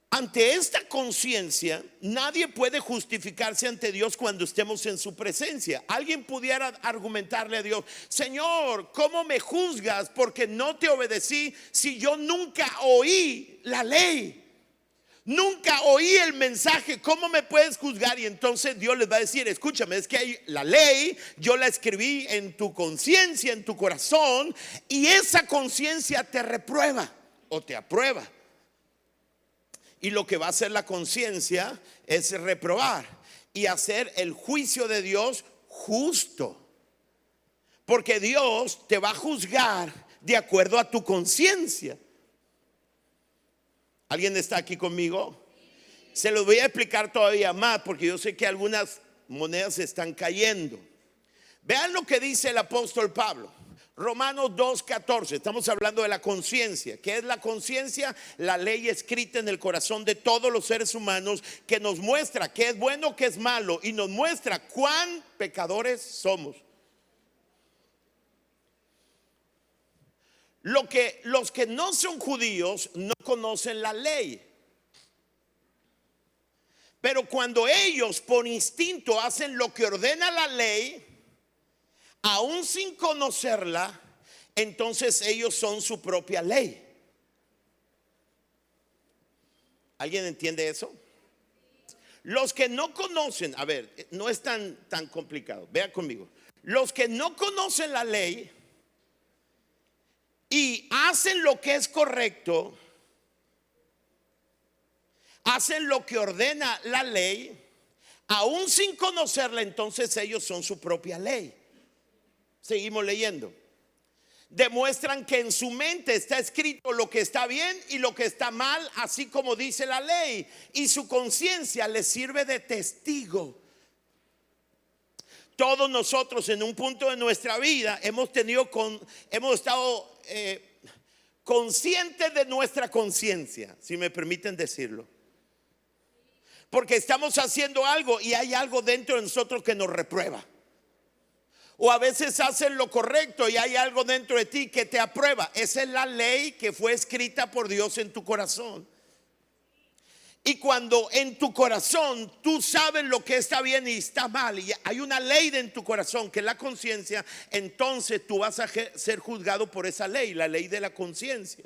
Ante esta conciencia, nadie puede justificarse ante Dios cuando estemos en su presencia. Alguien pudiera argumentarle a Dios: Señor, ¿cómo me juzgas porque no te obedecí si yo nunca oí la ley? Nunca oí el mensaje, ¿cómo me puedes juzgar? Y entonces Dios les va a decir: escúchame, es que la ley yo la escribí en tu conciencia, en tu corazón, y esa conciencia te reprueba o te aprueba. Y lo que va a hacer la conciencia es reprobar y hacer el juicio de Dios justo. Porque Dios te va a juzgar de acuerdo a tu conciencia. ¿Alguien está aquí conmigo? Se lo voy a explicar todavía más, porque yo sé que algunas monedas están cayendo. Vean lo que dice el apóstol Pablo. Romanos 2:14, estamos hablando de la conciencia. ¿Qué es la conciencia? La ley escrita en el corazón de todos los seres humanos, que nos muestra qué es bueno, qué es malo, y nos muestra cuán pecadores somos. Los que no son judíos no conocen la ley. Pero cuando ellos por instinto hacen lo que ordena la ley, aún sin conocerla, entonces ellos son su propia ley. ¿Alguien entiende eso? Los que no conocen, a ver, no es tan complicado, vea conmigo. Los que no conocen la ley y hacen lo que es correcto, hacen lo que ordena la ley, aún sin conocerla, entonces ellos son su propia ley. Seguimos leyendo. Demuestran que en su mente está escrito lo que está bien y lo que está mal, así como dice la ley, y su conciencia les sirve de testigo. Todos nosotros en un punto de nuestra vida hemos estado conscientes de nuestra conciencia, si me permiten decirlo. Porque estamos haciendo algo y hay algo dentro de nosotros que nos reprueba. O a veces haces lo correcto y hay algo dentro de ti que te aprueba. Esa es la ley que fue escrita por Dios en tu corazón. Y cuando en tu corazón tú sabes lo que está bien y está mal, y hay una ley en tu corazón que es la conciencia, entonces tú vas a ser juzgado por esa ley, la ley de la conciencia.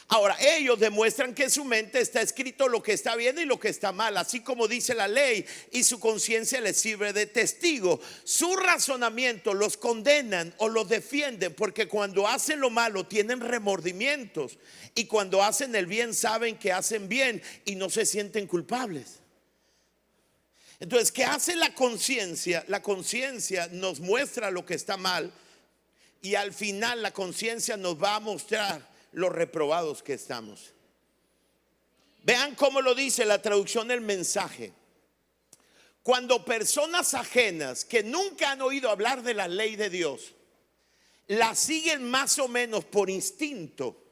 Ahora, ellos demuestran que en su mente está escrito lo que está bien y lo que está mal, así como dice la ley, y su conciencia les sirve de testigo. Su razonamiento los condenan o los defienden, porque cuando hacen lo malo tienen remordimientos, y cuando hacen el bien saben que hacen bien y no se sienten culpables. Entonces, ¿qué hace la conciencia? La conciencia nos muestra lo que está mal, y al final la conciencia nos va a mostrar los reprobados que estamos. Vean cómo lo dice la traducción del Mensaje. Cuando personas ajenas que nunca han oído hablar de la ley de Dios la siguen más o menos por instinto,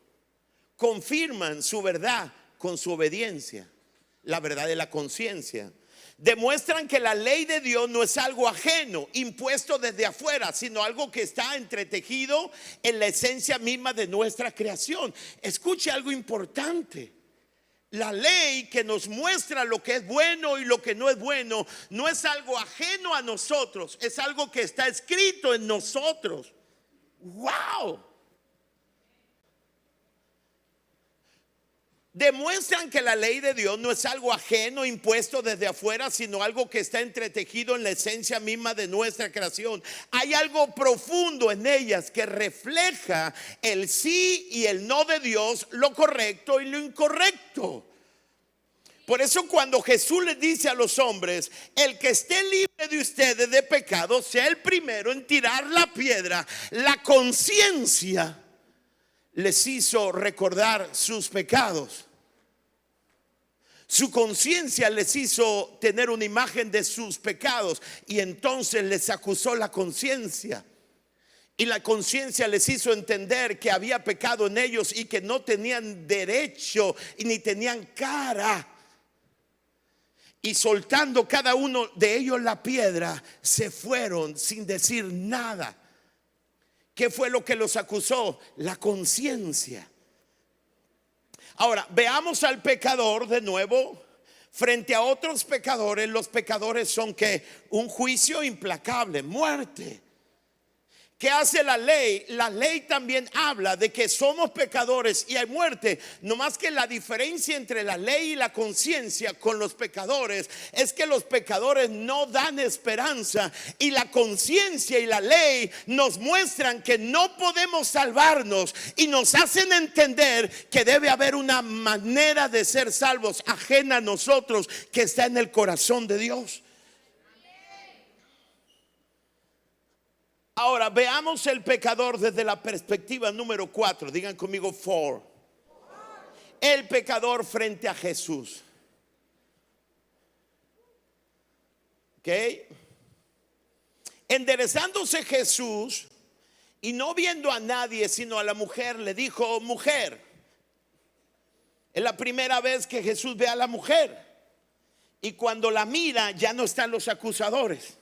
confirman su verdad con su obediencia, la verdad de la conciencia. Demuestran que la ley de Dios no es algo ajeno, impuesto desde afuera, sino algo que está entretejido en la esencia misma de nuestra creación. Escuche algo importante. La ley que nos muestra lo que es bueno y lo que no es bueno, no es algo ajeno a nosotros, es algo que está escrito en nosotros. ¡Wow! Demuestran que la ley de Dios no es algo ajeno, impuesto desde afuera, sino algo que está entretejido en la esencia misma de nuestra creación. Hay algo profundo en ellas que refleja el sí y el no de Dios, lo correcto y lo incorrecto. Por eso cuando Jesús les dice a los hombres: el que esté libre de ustedes de pecado, sea el primero en tirar la piedra, la conciencia les hizo recordar sus pecados. Su conciencia les hizo tener una imagen de sus pecados, y entonces les acusó la conciencia. Y la conciencia les hizo entender que había pecado en ellos y que no tenían derecho y ni tenían cara. Y soltando cada uno de ellos la piedra, se fueron sin decir nada. ¿Qué fue lo que los acusó? La conciencia. Ahora, veamos al pecador de nuevo. Frente a otros pecadores, los pecadores son que un juicio implacable, muerte. ¿Qué hace la ley? La ley también habla de que somos pecadores y hay muerte. No más que la diferencia entre la ley y la conciencia con los pecadores es que los pecadores no dan esperanza y la conciencia y la ley nos muestran que no podemos salvarnos y nos hacen entender que debe haber una manera de ser salvos ajena a nosotros que está en el corazón de Dios. Ahora veamos el pecador desde la perspectiva número 4. Digan conmigo 4. El pecador frente a Jesús. ¿Ok? Enderezándose Jesús y no viendo a nadie sino a la mujer, le dijo: mujer. Es la primera vez que Jesús ve a la mujer. Y cuando la mira ya no están los acusadores.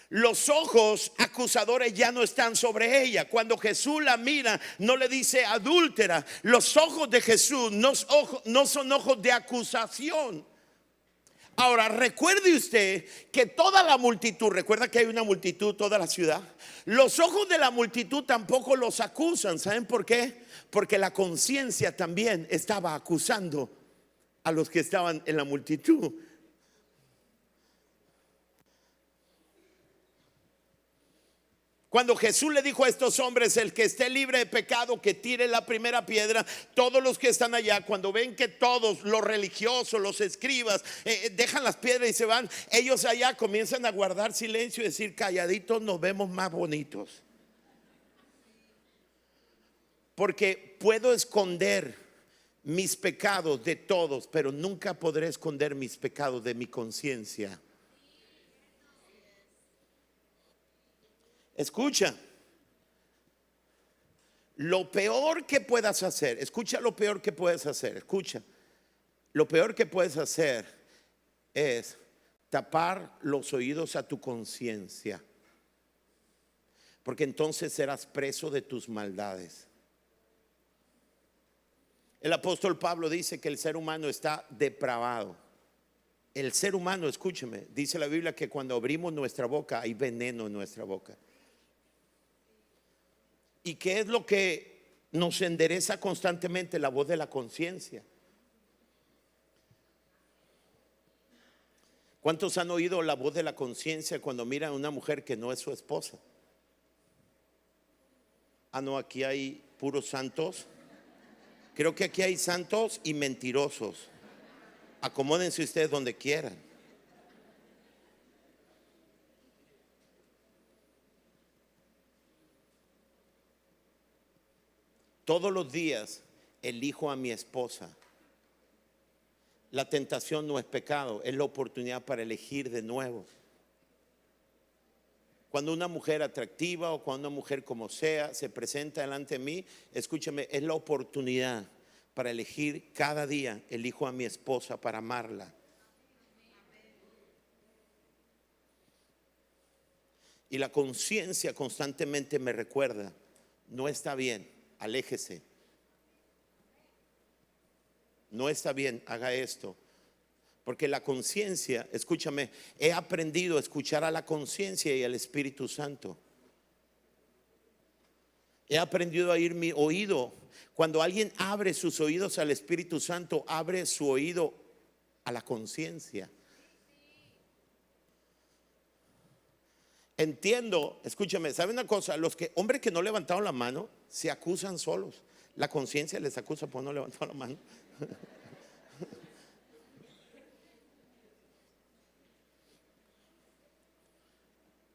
Los ojos acusadores ya no están sobre ella. Cuando Jesús la mira, no le dice adúltera. Los ojos de Jesús no son ojos de acusación. Ahora, recuerde usted que toda la multitud, recuerda que hay una multitud, toda la ciudad. Los ojos de la multitud tampoco los acusan. ¿Saben por qué? Porque la conciencia también estaba acusando a los que estaban en la multitud. Cuando Jesús le dijo a estos hombres: el que esté libre de pecado, que tire la primera piedra. Todos los que están allá, cuando ven que todos los religiosos, los escribas, dejan las piedras y se van, ellos allá comienzan a guardar silencio y decir: calladitos nos vemos más bonitos. Porque puedo esconder mis pecados de todos, pero nunca podré esconder mis pecados de mi conciencia. Escucha, lo peor que puedas hacer, escucha lo peor que puedes hacer, escucha, lo peor que puedes hacer es tapar los oídos a tu conciencia, porque entonces serás preso de tus maldades. El apóstol Pablo dice que el ser humano está depravado. El ser humano, escúcheme, dice la Biblia que cuando abrimos nuestra boca hay veneno en nuestra boca. ¿Y qué es lo que nos endereza constantemente? La voz de la conciencia. ¿Cuántos han oído la voz de la conciencia cuando miran a una mujer que no es su esposa? Ah, no, aquí hay puros santos. Creo que aquí hay santos y mentirosos. Acomódense ustedes donde quieran. Todos los días elijo a mi esposa. La tentación no es pecado, es la oportunidad para elegir de nuevo. Cuando una mujer atractiva o cuando una mujer como sea se presenta delante de mí, escúchame, es la oportunidad para elegir cada día. Elijo a mi esposa para amarla. Y la conciencia constantemente me recuerda: no está bien, aléjese. No está bien, haga esto. Porque la conciencia, escúchame, he aprendido a escuchar a la conciencia y al Espíritu Santo. He aprendido a ir mi oído. Cuando alguien abre sus oídos al Espíritu Santo, abre su oído a la conciencia. Entiendo, escúchame, ¿sabe una cosa? Los hombres que no levantaron la mano se acusan solos. La conciencia les acusa por no levantar la mano.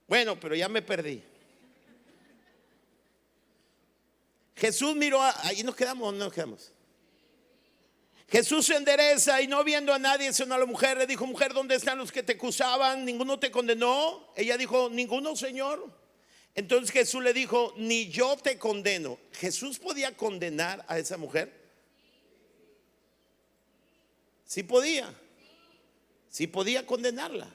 Bueno, pero ya me perdí. Jesús miró, ahí nos quedamos o no nos quedamos. Jesús se endereza y no viendo a nadie sino a la mujer, le dijo: mujer, ¿dónde están los que te acusaban? ¿Ninguno te condenó? Ella dijo: ninguno, Señor. Entonces Jesús le dijo: ni yo te condeno. ¿Jesús podía condenar a esa mujer? Sí podía. Sí podía condenarla.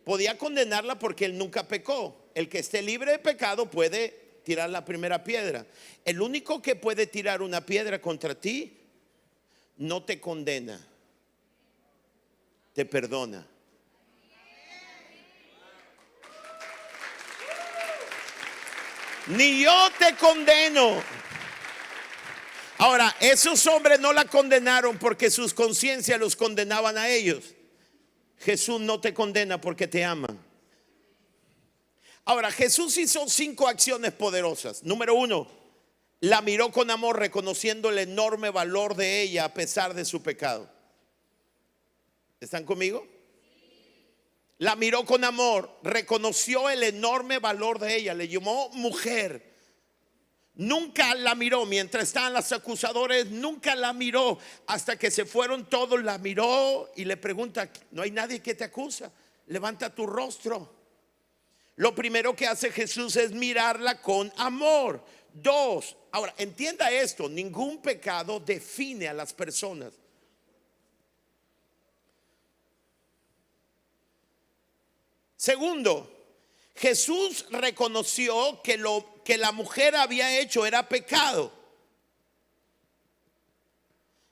Podía condenarla porque él nunca pecó. El que esté libre de pecado puede tirar la primera piedra. El único que puede tirar una piedra contra ti no te condena, te perdona. Ni yo te condeno. Ahora, esos hombres no la condenaron porque sus conciencias los condenaban a ellos. Jesús no te condena porque te ama. Ahora, Jesús hizo 5 acciones poderosas. Número 1, la miró con amor, reconociendo el enorme valor de ella a pesar de su pecado. ¿Están conmigo? La miró con amor, reconoció el enorme valor de ella, le llamó mujer. Nunca la miró mientras estaban los acusadores, nunca la miró hasta que se fueron todos. La miró y le pregunta: no hay nadie que te acusa, levanta tu rostro. Lo primero que hace Jesús es mirarla con amor. 2, ahora entienda esto, ningún pecado define a las personas. Segundo, Jesús reconoció que lo que la mujer había hecho era pecado.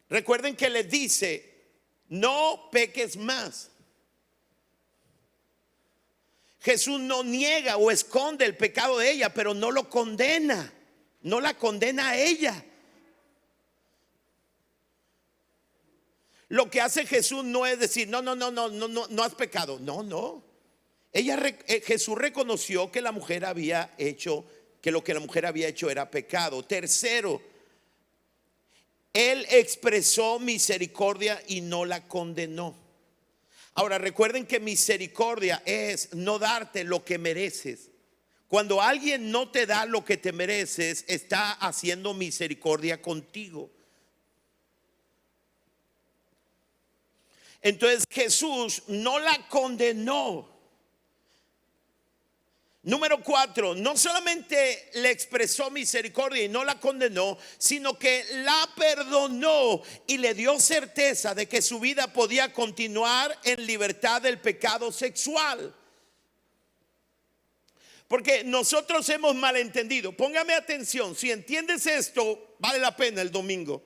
Recuerden que les dice: no peques más. Jesús no niega o esconde el pecado de ella, pero no lo condena, no la condena a ella. Lo que hace Jesús no es decir: no has pecado. No. Jesús reconoció que la mujer había hecho, que lo que la mujer había hecho era pecado. Tercero, Él expresó misericordia y no la condenó. Ahora recuerden que misericordia es no darte lo que mereces. Cuando alguien no te da lo que te mereces, está haciendo misericordia contigo. Entonces Jesús no la condenó. Número 4, no solamente le expresó misericordia y no la condenó, sino que la perdonó y le dio certeza de que su vida podía continuar en libertad del pecado sexual. Porque nosotros hemos malentendido. Póngame atención, si entiendes esto, vale la pena el domingo.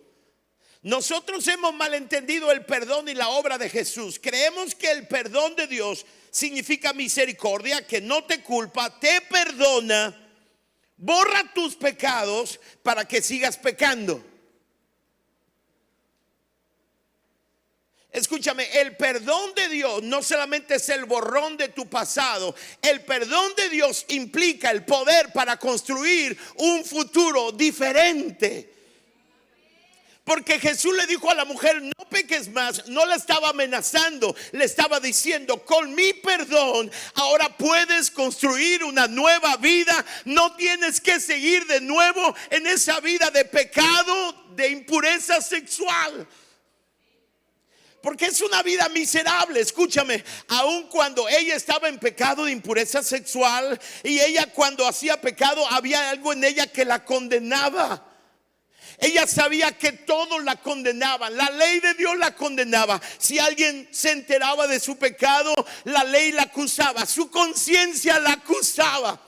Nosotros hemos malentendido el perdón y la obra de Jesús. Creemos que el perdón de Dios significa misericordia, que no te culpa, te perdona, borra tus pecados para que sigas pecando. Escúchame, el perdón de Dios no solamente es el borrón de tu pasado. El perdón de Dios implica el poder para construir un futuro diferente. Porque Jesús le dijo a la mujer: no peques más. No la estaba amenazando, le estaba diciendo: con mi perdón ahora puedes construir una nueva vida. No tienes que seguir de nuevo en esa vida de pecado, de impureza sexual, porque es una vida miserable. Escúchame, aun cuando ella estaba en pecado de impureza sexual, y ella cuando hacía pecado había algo en ella que la condenaba. Ella sabía que todos la condenaban. La ley de Dios la condenaba. Si alguien se enteraba de su pecado, la ley la acusaba. Su conciencia la acusaba.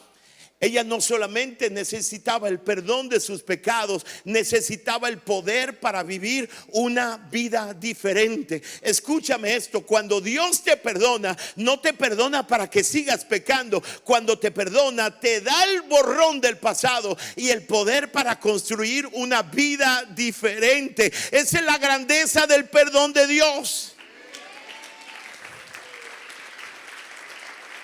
Ella no solamente necesitaba el perdón de sus pecados, necesitaba el poder para vivir una vida diferente. Escúchame esto: cuando Dios te perdona, no te perdona para que sigas pecando. Cuando te perdona, te da el borrón del pasado y el poder para construir una vida diferente. Esa es la grandeza del perdón de Dios.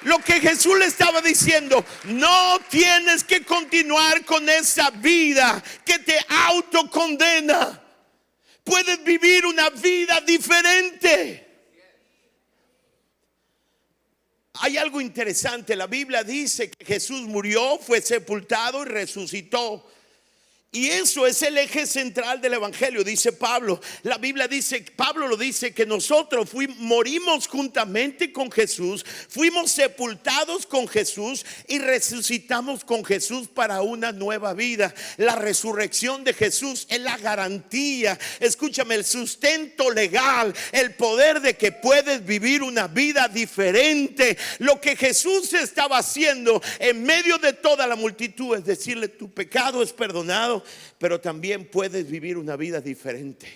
Lo que Jesús le estaba diciendo: no tienes que continuar con esa vida que te autocondena. Puedes vivir una vida diferente. Hay algo interesante. La Biblia dice que Jesús murió, fue sepultado y resucitó. Y eso es el eje central del evangelio, dice Pablo. La Biblia dice, Pablo lo dice, que nosotros morimos juntamente con Jesús, fuimos sepultados con Jesús y resucitamos con Jesús para una nueva vida. La resurrección de Jesús es la garantía, escúchame, el sustento legal, el poder de que puedes vivir una vida diferente. Lo que Jesús estaba haciendo en medio de toda la multitud es decirle: tu pecado es perdonado, pero también puedes vivir una vida diferente.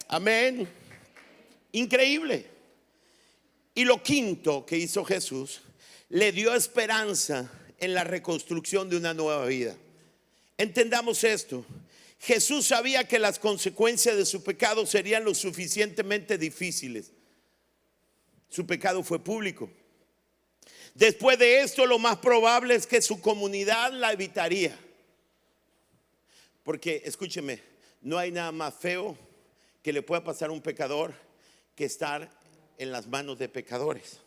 Amén. Increíble. Y lo quinto que hizo Jesús, le dio esperanza en la reconstrucción de una nueva vida. Entendamos esto. Jesús sabía que las consecuencias de su pecado serían lo suficientemente difíciles. Su pecado fue público. Después de esto, lo más probable es que su comunidad la evitaría. Porque, escúcheme, no hay nada más feo que le pueda pasar a un pecador que estar en las manos de pecadores.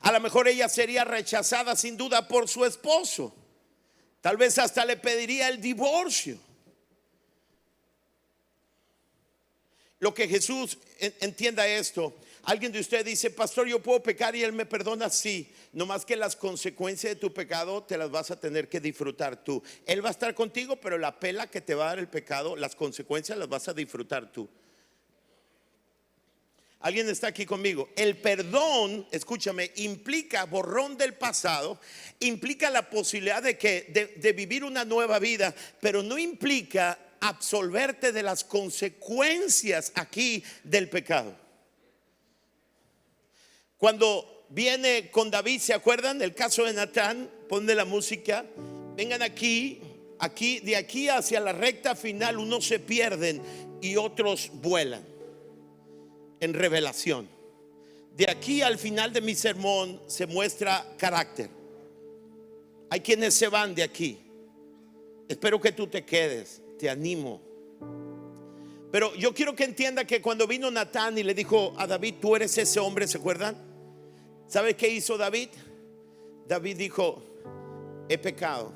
A lo mejor ella sería rechazada sin duda por su esposo. Tal vez hasta le pediría el divorcio. Lo que Jesús, entienda esto. Alguien de ustedes dice: pastor, yo puedo pecar y Él me perdona. Sí, nomás que las consecuencias de tu pecado te las vas a tener que disfrutar tú. Él va a estar contigo, pero la pela que te va a dar el pecado, las consecuencias las vas a disfrutar tú. Alguien está aquí conmigo. El perdón, escúchame, implica borrón del pasado, implica la posibilidad de vivir una nueva vida, pero no implica absolverte de las consecuencias aquí del pecado. Cuando viene con David, ¿se acuerdan del caso de Natán? Ponle la música. Vengan aquí, de aquí hacia la recta final, unos se pierden y otros vuelan en revelación. De aquí al final de mi sermón se muestra carácter. Hay quienes se van de aquí. Espero que tú te quedes, te animo. Pero yo quiero que entienda que cuando vino Natán y le dijo a David: tú eres ese hombre, ¿se acuerdan? ¿Sabe qué hizo David? David dijo: he pecado,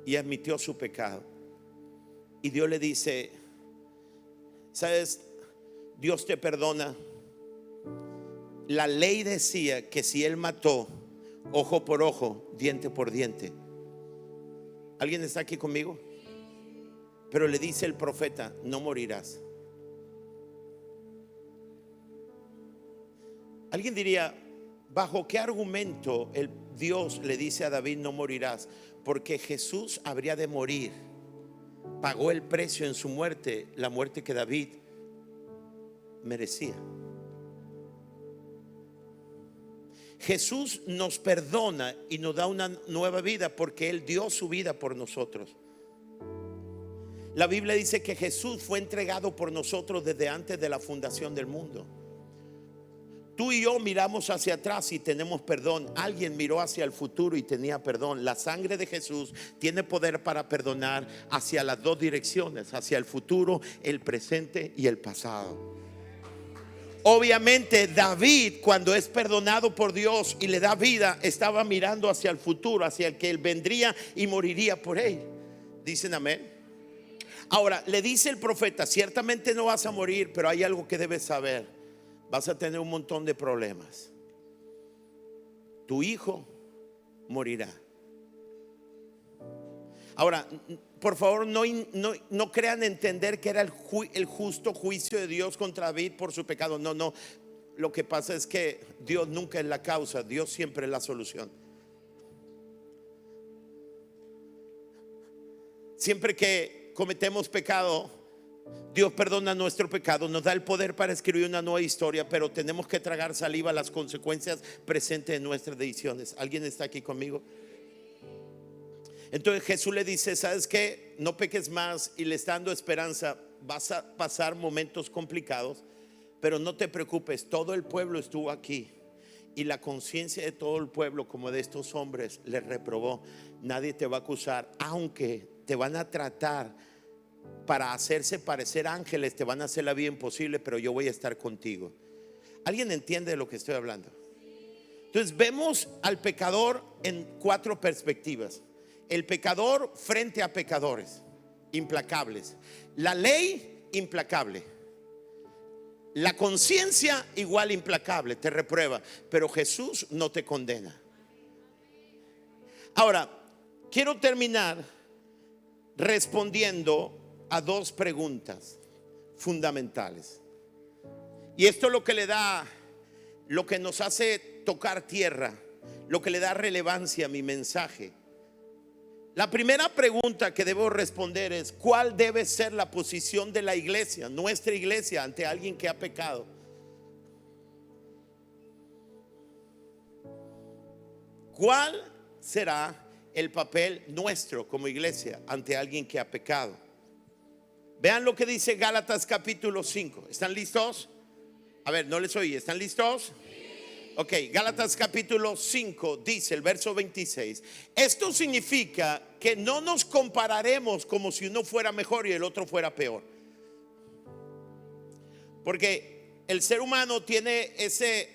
y admitió su pecado. Y Dios le dice: ¿sabes? Dios te perdona. La ley decía que si él mató, ojo por ojo, diente por diente. ¿Alguien está aquí conmigo? Pero le dice el profeta: no morirás. Alguien diría: ¿bajo qué argumento el Dios le dice a David no morirás? Porque Jesús habría de morir. Pagó el precio en su muerte, la muerte que David merecía. Jesús nos perdona y nos da una nueva vida porque Él dio su vida por nosotros. La Biblia dice que Jesús fue entregado por nosotros desde antes de la fundación del mundo. Tú y yo miramos hacia atrás y tenemos perdón. Alguien miró hacia el futuro y tenía perdón. La sangre de Jesús tiene poder para perdonar hacia las dos direcciones: hacia el futuro, el presente y el pasado. Obviamente David, cuando es perdonado por Dios y le da vida, estaba mirando hacia el futuro, hacia el que Él vendría y moriría por él. Dicen amén. Ahora le dice el profeta: ciertamente no vas a morir, pero hay algo que debes saber. Vas a tener un montón de problemas. Tu hijo morirá. Ahora, por favor, no crean entender que era el justo juicio de Dios contra David por su pecado. No. Lo que pasa es que Dios nunca es la causa, Dios siempre es la solución. Siempre que cometemos pecado, Dios perdona nuestro pecado, nos da el poder para escribir una nueva historia, pero tenemos que tragar saliva a las consecuencias presentes de nuestras decisiones. ¿Alguien está aquí conmigo? Entonces Jesús le dice: ¿sabes qué? No peques más, y le está dando esperanza. Vas a pasar momentos complicados, pero no te preocupes, todo el pueblo estuvo aquí y la conciencia de todo el pueblo, como de estos hombres, les reprobó. Nadie te va a acusar, aunque te van a tratar para hacerse parecer ángeles, te van a hacer la vida imposible, pero yo voy a estar contigo. ¿Alguien entiende de lo que estoy hablando? Entonces vemos al pecador en 4 perspectivas. El pecador frente a pecadores implacables. La ley implacable. La conciencia igual implacable, te reprueba, pero Jesús no te condena. Ahora, quiero terminar respondiendo a 2 preguntas fundamentales. Y esto es lo que le da, lo que nos hace tocar tierra, lo que le da relevancia a mi mensaje. La primera pregunta que debo responder es: ¿cuál debe ser la posición de la iglesia, nuestra iglesia, ante alguien que ha pecado? ¿Cuál será el papel nuestro como iglesia ante alguien que ha pecado? Vean lo que dice Gálatas capítulo 5. ¿Están listos? A ver, no les oí. ¿Están listos? Ok, Gálatas capítulo 5 dice el verso 26: esto significa que no nos compararemos como si uno fuera mejor y el otro fuera peor. Porque el ser humano tiene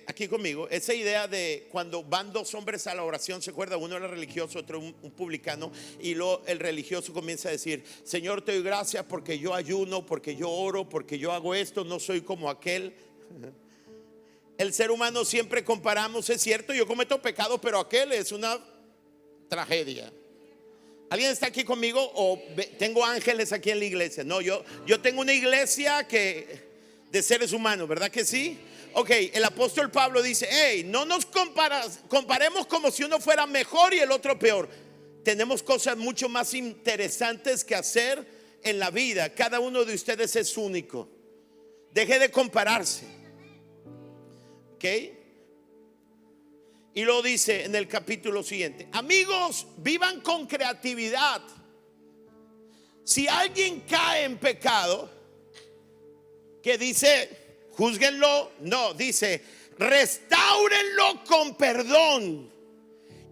aquí conmigo, esa idea de cuando van dos hombres a la oración, ¿se acuerda? Uno era religioso, otro un publicano, y luego el religioso comienza a decir: Señor, te doy gracias porque yo ayuno, porque yo oro, porque yo hago esto, no soy como aquel. El ser humano siempre comparamos, es cierto, yo cometo pecado, pero aquel es una tragedia. ¿Alguien está aquí conmigo? ¿O tengo ángeles aquí en la iglesia? No, yo tengo una iglesia de seres humanos, ¿verdad que sí? Ok, el apóstol Pablo dice: hey, no nos comparemos como si uno fuera mejor y el otro peor. Tenemos cosas mucho más interesantes que hacer en la vida. Cada uno de ustedes es único. Deje de compararse. ¿Ok? Y lo dice en el capítulo siguiente: amigos, vivan con creatividad. Si alguien cae en pecado, que dice júzguenlo, no, dice restáurenlo con perdón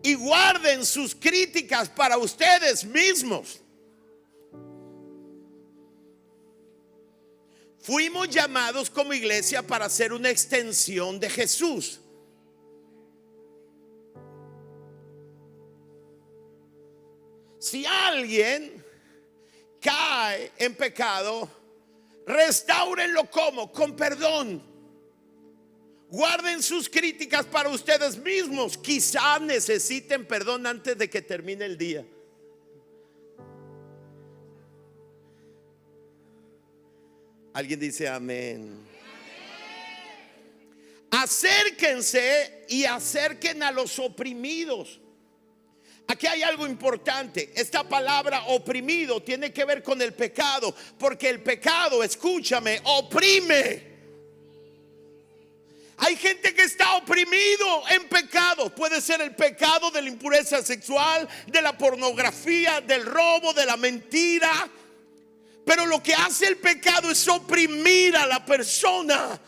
y guarden sus críticas para ustedes mismos. Fuimos llamados como iglesia para ser una extensión de Jesús. Si alguien cae en pecado, restáurenlo como, con perdón. Guarden sus críticas para ustedes mismos. Quizás necesiten perdón antes de que termine el día. Alguien dice amén. Acérquense y acerquen a los oprimidos. Aquí hay algo importante. Esta palabra oprimido tiene que ver con el pecado, porque el pecado, escúchame, oprime. Hay gente que está oprimido en pecado. Puede ser el pecado de la impureza sexual, de la pornografía, del robo, de la mentira. Pero lo que hace el pecado es oprimir a la persona.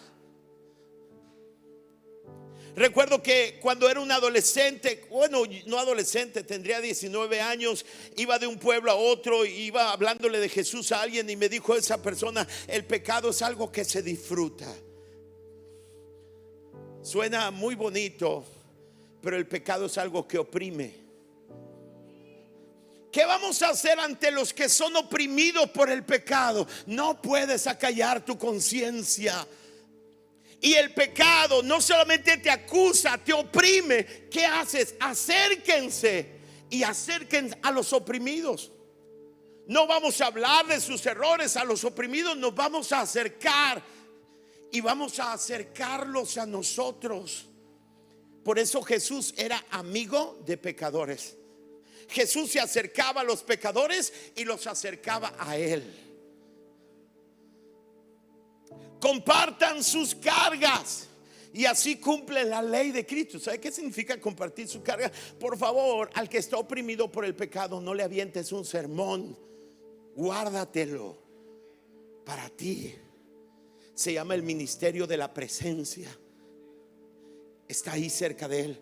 Recuerdo que cuando era un adolescente, bueno, no adolescente, tendría 19 años, iba de un pueblo a otro, iba hablándole de Jesús a alguien y me dijo esa persona: el pecado es algo que se disfruta. Suena muy bonito, pero el pecado es algo que oprime. ¿Qué vamos a hacer ante los que son oprimidos por el pecado? No puedes acallar tu conciencia. Y el pecado no solamente te acusa, te oprime. ¿Qué haces? Acérquense y acerquen a los oprimidos. No vamos a hablar de sus errores. A los oprimidos nos vamos a acercar y vamos a acercarlos a nosotros. Por eso Jesús era amigo de pecadores. Jesús se acercaba a los pecadores y los acercaba a Él. Compartan sus cargas y así cumple la ley de Cristo. ¿Sabe qué significa compartir su carga? Por favor, al que está oprimido por el pecado, no le avientes un sermón. Guárdatelo para ti. Se llama el ministerio de la presencia. Está ahí cerca de Él.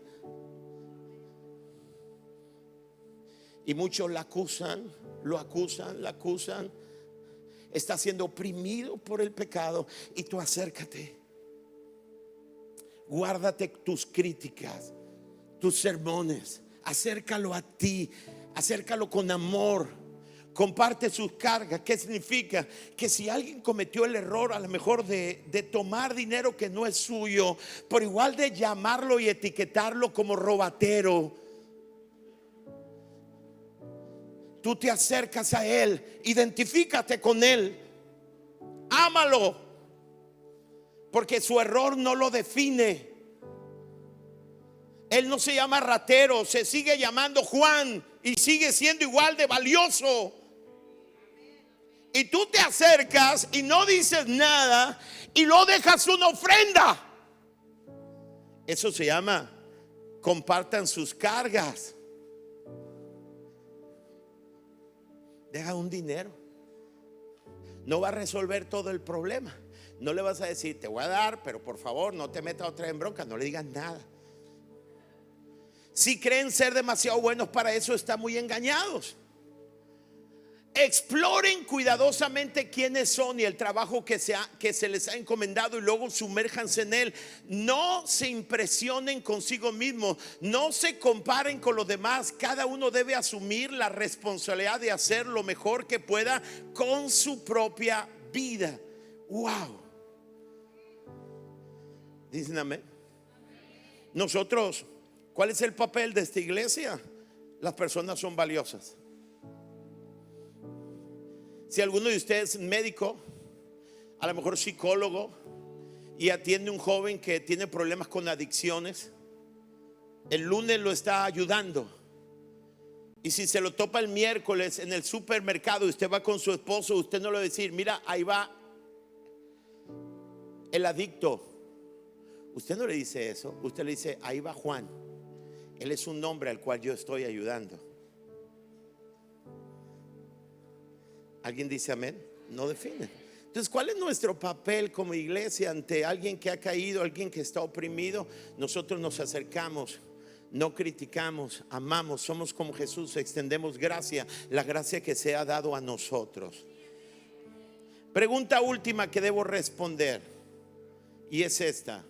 Y muchos la acusan, lo acusan, la acusan. Está siendo oprimido por el pecado y tú acércate. Guárdate tus críticas, tus sermones. Acércalo a ti, acércalo con amor. Comparte sus cargas. ¿Qué significa? Que si alguien cometió el error a lo mejor de tomar dinero que no es suyo, por igual de llamarlo y etiquetarlo como robatero, tú te acercas a Él, identifícate con Él, ámalo, porque su error no lo define. Él no se llama ratero, se sigue llamando Juan y sigue siendo igual de valioso. Y tú te acercas y no dices nada y lo dejas una ofrenda. Eso se llama compartan sus cargas. Deja un dinero. No va a resolver todo el problema. No le vas a decir, te voy a dar, pero por favor no te metas otra vez en bronca. No le digas nada. Si creen ser demasiado buenos para eso, están muy engañados. Exploren cuidadosamente quiénes son y el trabajo que se les ha encomendado y luego sumérjanse en él. No se impresionen consigo mismos, no se comparen con los demás. Cada uno debe asumir la responsabilidad de hacer lo mejor que pueda con su propia vida. Wow. Dicen amén. Nosotros, ¿cuál es el papel de esta iglesia? Las personas son valiosas. Si alguno de ustedes es médico, a lo mejor psicólogo, y atiende a un joven que tiene problemas con adicciones, el lunes lo está ayudando. Y si se lo topa el miércoles en el supermercado y usted va con su esposo, usted no le va a decir, mira, ahí va el adicto. Usted no le dice eso. Usted le dice, ahí va Juan. Él es un hombre al cual yo estoy ayudando. ¿Alguien dice amén? No define. Entonces, ¿cuál es nuestro papel como iglesia ante alguien que ha caído, alguien que está oprimido? Nosotros nos acercamos, no criticamos, amamos, somos como Jesús, extendemos gracia, la gracia que se ha dado a nosotros. Pregunta última que debo responder, y es esta: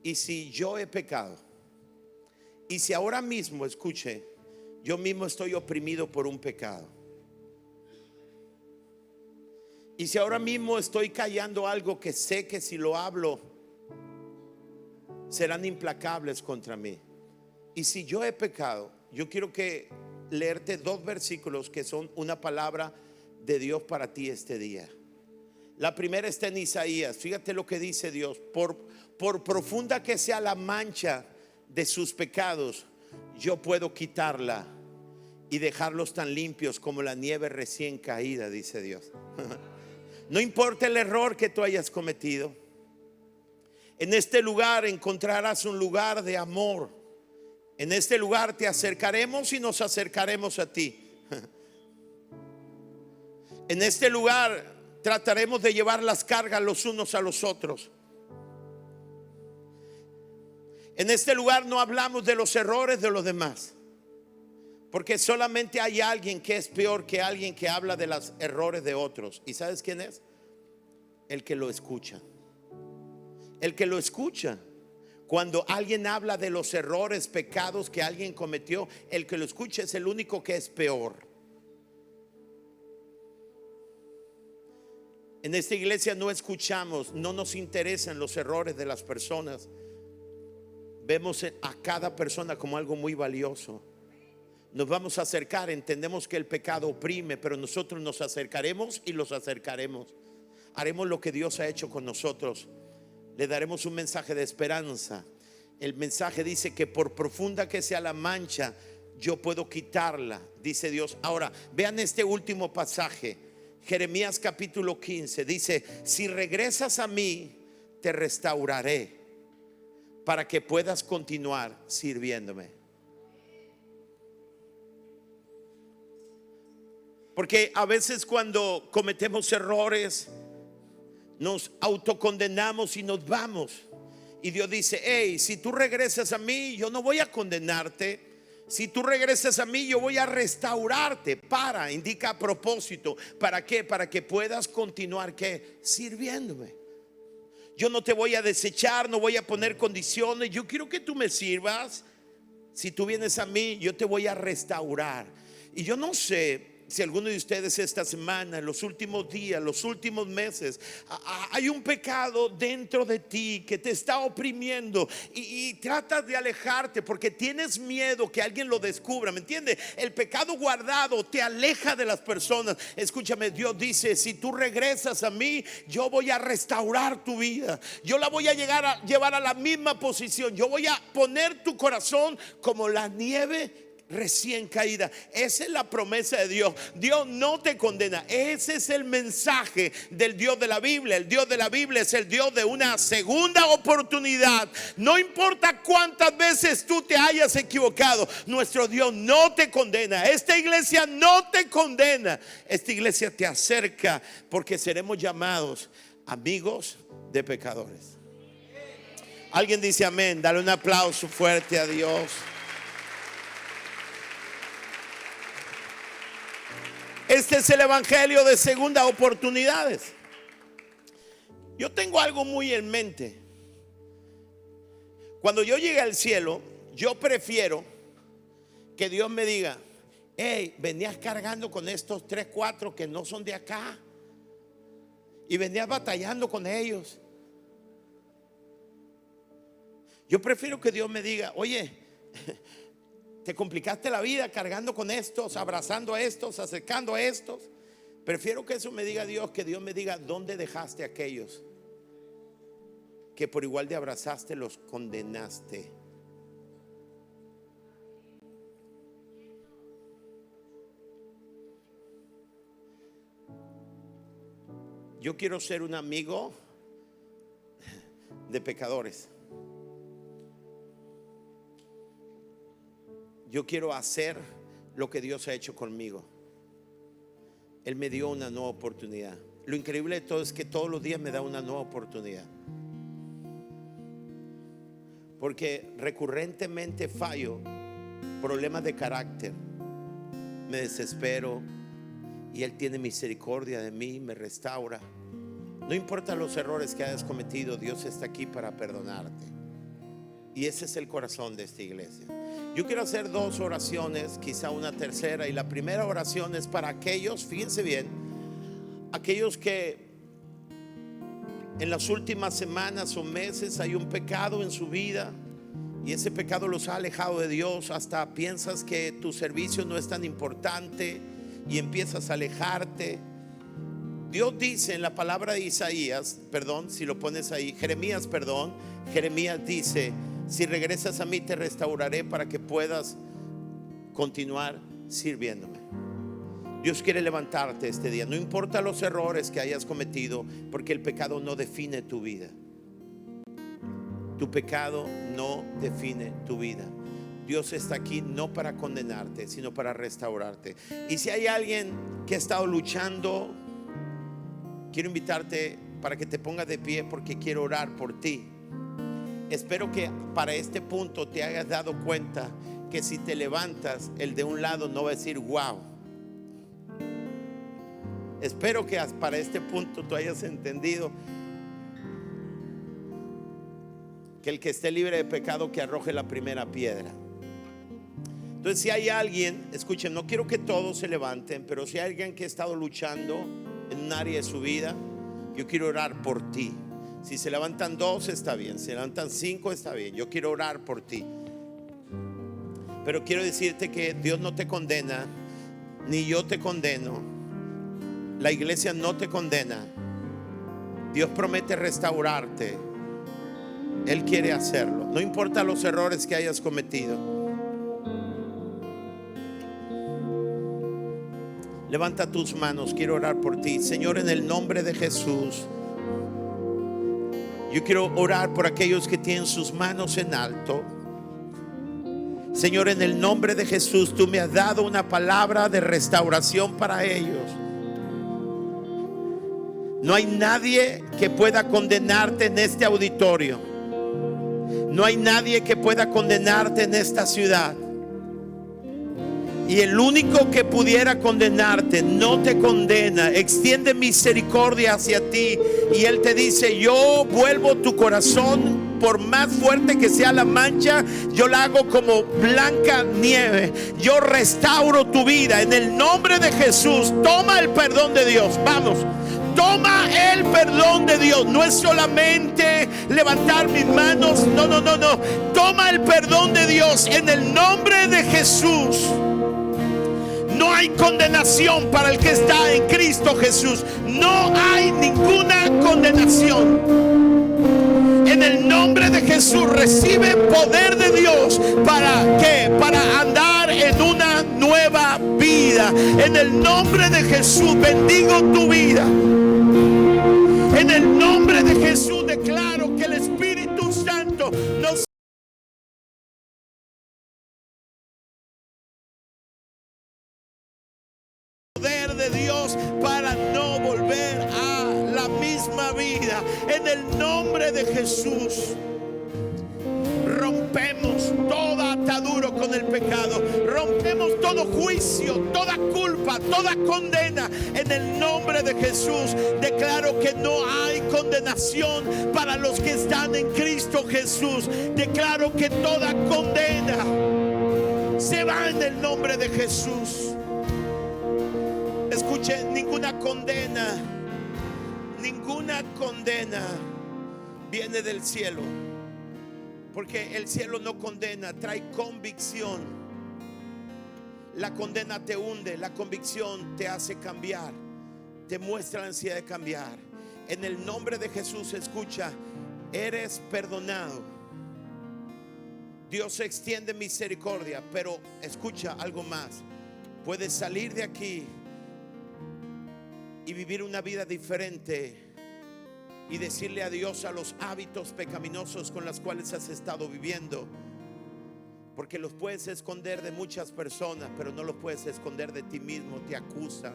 ¿y si yo he pecado? ¿Y si ahora mismo, escuche, yo mismo estoy oprimido por un pecado? ¿Y si ahora mismo estoy callando algo que sé que si lo hablo serán implacables contra mí? Y si yo he pecado, yo quiero leerte 2 versículos que son una palabra de Dios para ti este día. La primera está en Isaías. Fíjate lo que dice Dios: por profunda que sea la mancha de sus pecados, yo puedo quitarla y dejarlos tan limpios como la nieve recién caída, dice Dios. No importa el error que tú hayas cometido, en este lugar encontrarás un lugar de amor. En este lugar te acercaremos y nos acercaremos a ti. En este lugar trataremos de llevar las cargas los unos a los otros. En este lugar no hablamos de los errores de los demás, porque solamente hay alguien que es peor que alguien que habla de los errores de otros. ¿Y sabes quién es? El que lo escucha. El que lo escucha. Cuando alguien habla de los errores, pecados que alguien cometió, el que lo escucha es el único que es peor. En esta iglesia no escuchamos, no nos interesan los errores de las personas. Vemos a cada persona como algo muy valioso. Nos vamos a acercar, entendemos que el pecado oprime, pero nosotros nos acercaremos y los acercaremos. Haremos lo que Dios ha hecho con nosotros. Le daremos un mensaje de esperanza. El mensaje dice que por profunda que sea la mancha, yo puedo quitarla, dice Dios. Ahora, vean este último pasaje, Jeremías capítulo 15. Dice: si regresas a mí, te restauraré para que puedas continuar sirviéndome. Porque a veces cuando cometemos errores, nos autocondenamos y nos vamos. Y Dios dice: hey, si tú regresas a mí, yo no voy a condenarte. Si tú regresas a mí, yo voy a restaurarte. Indica a propósito. ¿Para qué? Para que puedas continuar, ¿qué? Sirviéndome. Yo no te voy a desechar, no voy a poner condiciones. Yo quiero que tú me sirvas. Si tú vienes a mí, yo te voy a restaurar. Y yo no sé Si alguno de ustedes esta semana, en los últimos días, los últimos meses, hay un pecado dentro de ti que te está oprimiendo y tratas de alejarte porque tienes miedo que alguien lo descubra, ¿me entiendes? El pecado guardado te aleja de las personas. Escúchame, Dios dice: si tú regresas a mí, yo voy a restaurar tu vida, yo la voy a llevar a la misma posición, yo voy a poner tu corazón como la nieve recién caída. Esa es la promesa de Dios. Dios no te condena. Ese es el mensaje del Dios de la Biblia. El Dios de la Biblia es el Dios de una segunda oportunidad. No importa cuántas veces tú te hayas equivocado, nuestro Dios no te condena. Esta iglesia no te condena. Esta iglesia te acerca porque seremos llamados amigos de pecadores. Alguien dice amén. Dale un aplauso fuerte a Dios. Este es el evangelio de segunda oportunidades. Yo tengo algo muy en mente. Cuando yo llegue al cielo, yo prefiero que Dios me diga: hey, venías cargando con estos 3, 4 que no son de acá, y venías batallando con ellos. Yo prefiero que Dios me diga: oye, te complicaste la vida cargando con estos, abrazando a estos, acercando a estos. Prefiero que eso me diga Dios, que Dios me diga: ¿dónde dejaste a aquellos que por igual de abrazaste los condenaste? Yo quiero ser un amigo de pecadores. Yo quiero hacer lo que Dios ha hecho conmigo. Él me dio una nueva oportunidad. Lo increíble de todo es que todos los días me da una nueva oportunidad, porque recurrentemente fallo, problemas de carácter, me desespero, y Él tiene misericordia de mí, me restaura. No importa los errores que hayas cometido, Dios está aquí para perdonarte. Y ese es el corazón de esta iglesia. Yo quiero hacer 2 oraciones, quizá una tercera. Y la primera oración es para aquellos, fíjense bien, aquellos que en las últimas semanas o meses hay un pecado en su vida, y ese pecado los ha alejado de Dios. Hasta piensas que tu servicio no es tan importante y empiezas a alejarte. Dios dice en la palabra de Isaías, perdón, si lo pones ahí, Jeremías dice: si regresas a mí te restauraré para que puedas continuar sirviéndome. Dios quiere levantarte este día. No importa los errores que hayas cometido, porque el pecado no define tu vida. Tu pecado no define tu vida. Dios está aquí no para condenarte, sino para restaurarte. Y si hay alguien que ha estado luchando, quiero invitarte para que te pongas de pie, porque quiero orar por ti. Espero que para este punto te hayas dado cuenta que si te levantas, el de un lado no va a decir wow. Espero que para este punto tú hayas entendido que el que esté libre de pecado, que arroje la primera piedra. Entonces, si hay alguien, escuchen, no quiero que todos se levanten, pero si hay alguien que ha estado luchando en un área de su vida, yo quiero orar por ti. Si se levantan 2 está bien, si se levantan 5 está bien. Yo quiero orar por ti. Pero quiero decirte que Dios no te condena, ni yo te condeno. La iglesia no te condena. Dios promete restaurarte. Él quiere hacerlo. No importa los errores que hayas cometido. Levanta tus manos, quiero orar por ti. Señor, en el nombre de Jesús, yo quiero orar por aquellos que tienen sus manos en alto. Señor, en el nombre de Jesús, tú me has dado una palabra de restauración para ellos. No hay nadie que pueda condenarte en este auditorio. No hay nadie que pueda condenarte en esta ciudad. Y el único que pudiera condenarte no te condena. Extiende misericordia hacia ti, y Él te dice: yo vuelvo tu corazón por más fuerte que sea la mancha, yo la hago como blanca nieve. Yo restauro tu vida en el nombre de Jesús. Toma el perdón de Dios. Vamos. Toma el perdón de Dios. No es solamente levantar mis manos. No. Toma el perdón de Dios en el nombre de Jesús. No hay condenación para el que está en Cristo Jesús. No hay ninguna condenación. En el nombre de Jesús recibe poder de Dios. ¿Para qué? Para andar en una nueva vida. En el nombre de Jesús bendigo tu vida. En el nombre de Jesús declaro que el Espíritu Santo nos poder de Dios para no volver a la misma vida. En el nombre de Jesús rompemos toda atadura con el pecado, rompemos todo juicio, toda culpa, toda condena. En el nombre de Jesús declaro que no hay condenación para los que están en Cristo Jesús. Declaro que toda condena se va en el nombre de Jesús. Escuche, ninguna condena viene del cielo, porque el cielo no condena, trae convicción. La condena te hunde, la convicción te hace cambiar, te muestra la ansiedad de cambiar. En el nombre de Jesús, escucha, eres perdonado. Dios extiende misericordia, pero escucha algo más. Puedes salir de aquí y vivir una vida diferente y decirle adiós a los hábitos pecaminosos con los cuales has estado viviendo, porque los puedes esconder de muchas personas, pero no los puedes esconder de ti mismo. Te acusan,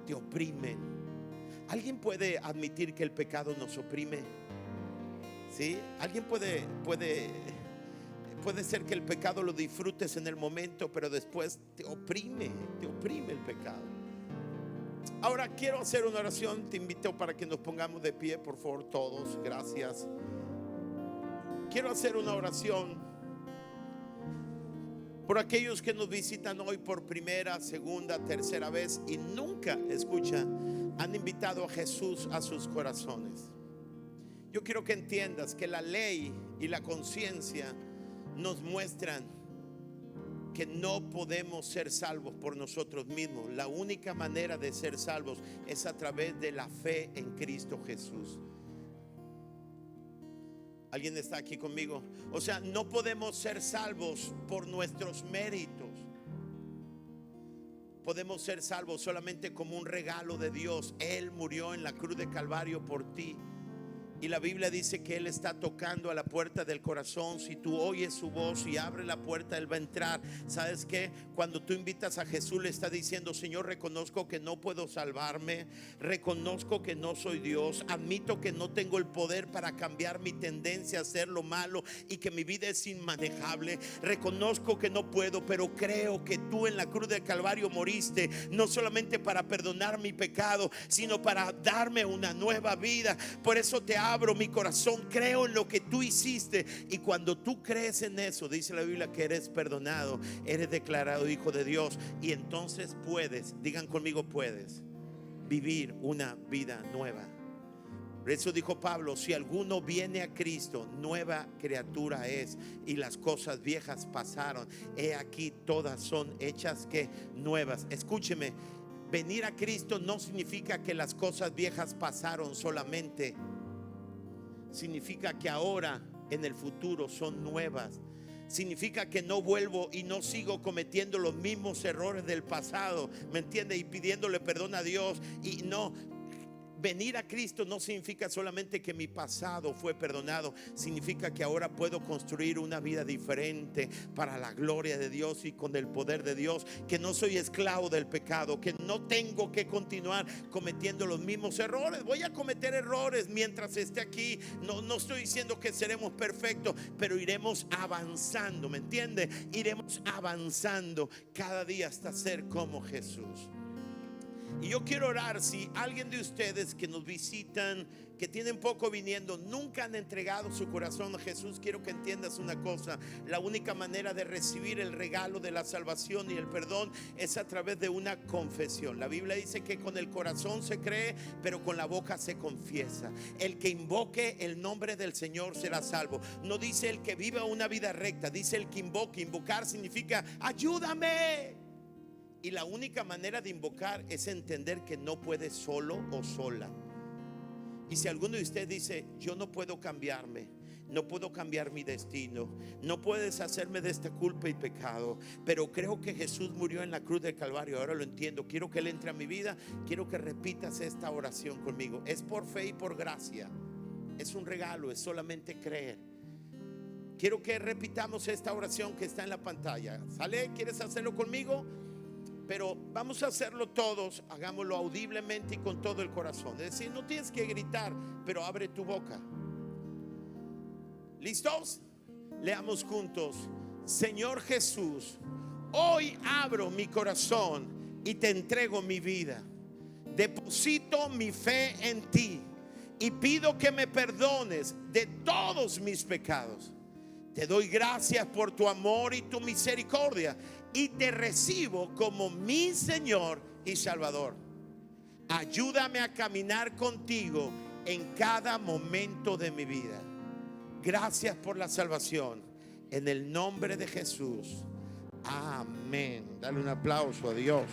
te oprimen. ¿Alguien puede admitir que el pecado nos oprime? ¿Sí? ¿Alguien puede ser que el pecado lo disfrutes en el momento, pero después te oprime el pecado? Ahora quiero hacer una oración. Te invito para que nos pongamos de pie, por favor, todos. Gracias. Quiero hacer una oración por aquellos que nos visitan hoy por primera, segunda, tercera vez y nunca, escucha, han invitado a Jesús a sus corazones. Yo quiero que entiendas que la ley y la conciencia nos muestran que no podemos ser salvos por nosotros mismos. La única manera de ser salvos es a través de la fe en Cristo Jesús. ¿Alguien está aquí conmigo? O sea, no podemos ser salvos por nuestros méritos. Podemos ser salvos solamente como un regalo de Dios. Él murió en la cruz de Calvario por ti. Y la Biblia dice que Él está tocando a la puerta del corazón. Si tú oyes su voz y abres la puerta, Él va a entrar. ¿Sabes qué? Cuando tú invitas a Jesús, le está diciendo: Señor, reconozco que no puedo salvarme, reconozco que no soy Dios, admito que no tengo el poder para cambiar mi tendencia a hacer lo malo y que mi vida es inmanejable. Reconozco que no puedo, pero creo que tú en la cruz del Calvario moriste, no solamente para perdonar mi pecado, sino para darme una nueva vida. Por eso te abro mi corazón, creo en lo que tú hiciste. Y cuando tú crees en eso, dice la Biblia que eres perdonado, eres declarado hijo de Dios. Y entonces puedes, digan conmigo, puedes vivir una vida nueva. Por eso dijo Pablo: si alguno viene a Cristo, nueva criatura es, y las cosas viejas pasaron, he aquí todas son hechas que nuevas. Escúcheme, venir a Cristo no significa que las cosas viejas pasaron solamente. Significa que ahora, en el futuro, son nuevas. Significa que no vuelvo y no sigo cometiendo los mismos errores del pasado, ¿me entiende? Y pidiéndole perdón a Dios. Y no, venir a Cristo no significa solamente que mi pasado fue perdonado. Significa que ahora puedo construir una vida diferente para la gloria de Dios y con el poder de Dios. Que no soy esclavo del pecado, que no tengo que continuar cometiendo los mismos errores. Voy a cometer errores mientras esté aquí. No estoy diciendo que seremos perfectos, pero iremos avanzando, ¿me entiende? Iremos avanzando cada día hasta ser como Jesús. Y yo quiero orar, si alguien de ustedes que nos visitan, que tienen poco viniendo, nunca han entregado su corazón a Jesús, quiero que entiendas una cosa: la única manera de recibir el regalo de la salvación y el perdón es a través de una confesión. La Biblia dice que con el corazón se cree, pero con la boca se confiesa. El que invoque el nombre del Señor será salvo. No dice el que viva una vida recta, dice el que invoque. Invocar significa ayúdame. Y la única manera de invocar es entender que no puedes solo o sola. Y si alguno de ustedes dice: yo no puedo cambiarme, no puedo cambiar mi destino, no puedes hacerme de esta culpa y pecado, pero creo que Jesús murió en la cruz del Calvario, ahora lo entiendo, quiero que Él entre a mi vida, quiero que repitas esta oración conmigo. Es por fe y por gracia, es un regalo, es solamente creer. Quiero que repitamos esta oración que está en la pantalla. ¿Sale? ¿Quieres hacerlo conmigo? Pero vamos a hacerlo todos, hagámoslo audiblemente y con todo el corazón. Es decir, no tienes que gritar, pero abre tu boca. ¿Listos? Leamos juntos. Señor Jesús, hoy abro mi corazón y te entrego mi vida. Deposito mi fe en ti y pido que me perdones de todos mis pecados. Te doy gracias por tu amor y tu misericordia y te recibo como mi Señor y Salvador. Ayúdame a caminar contigo en cada momento de mi vida. Gracias por la salvación. En el nombre de Jesús. Amén. Dale un aplauso a Dios.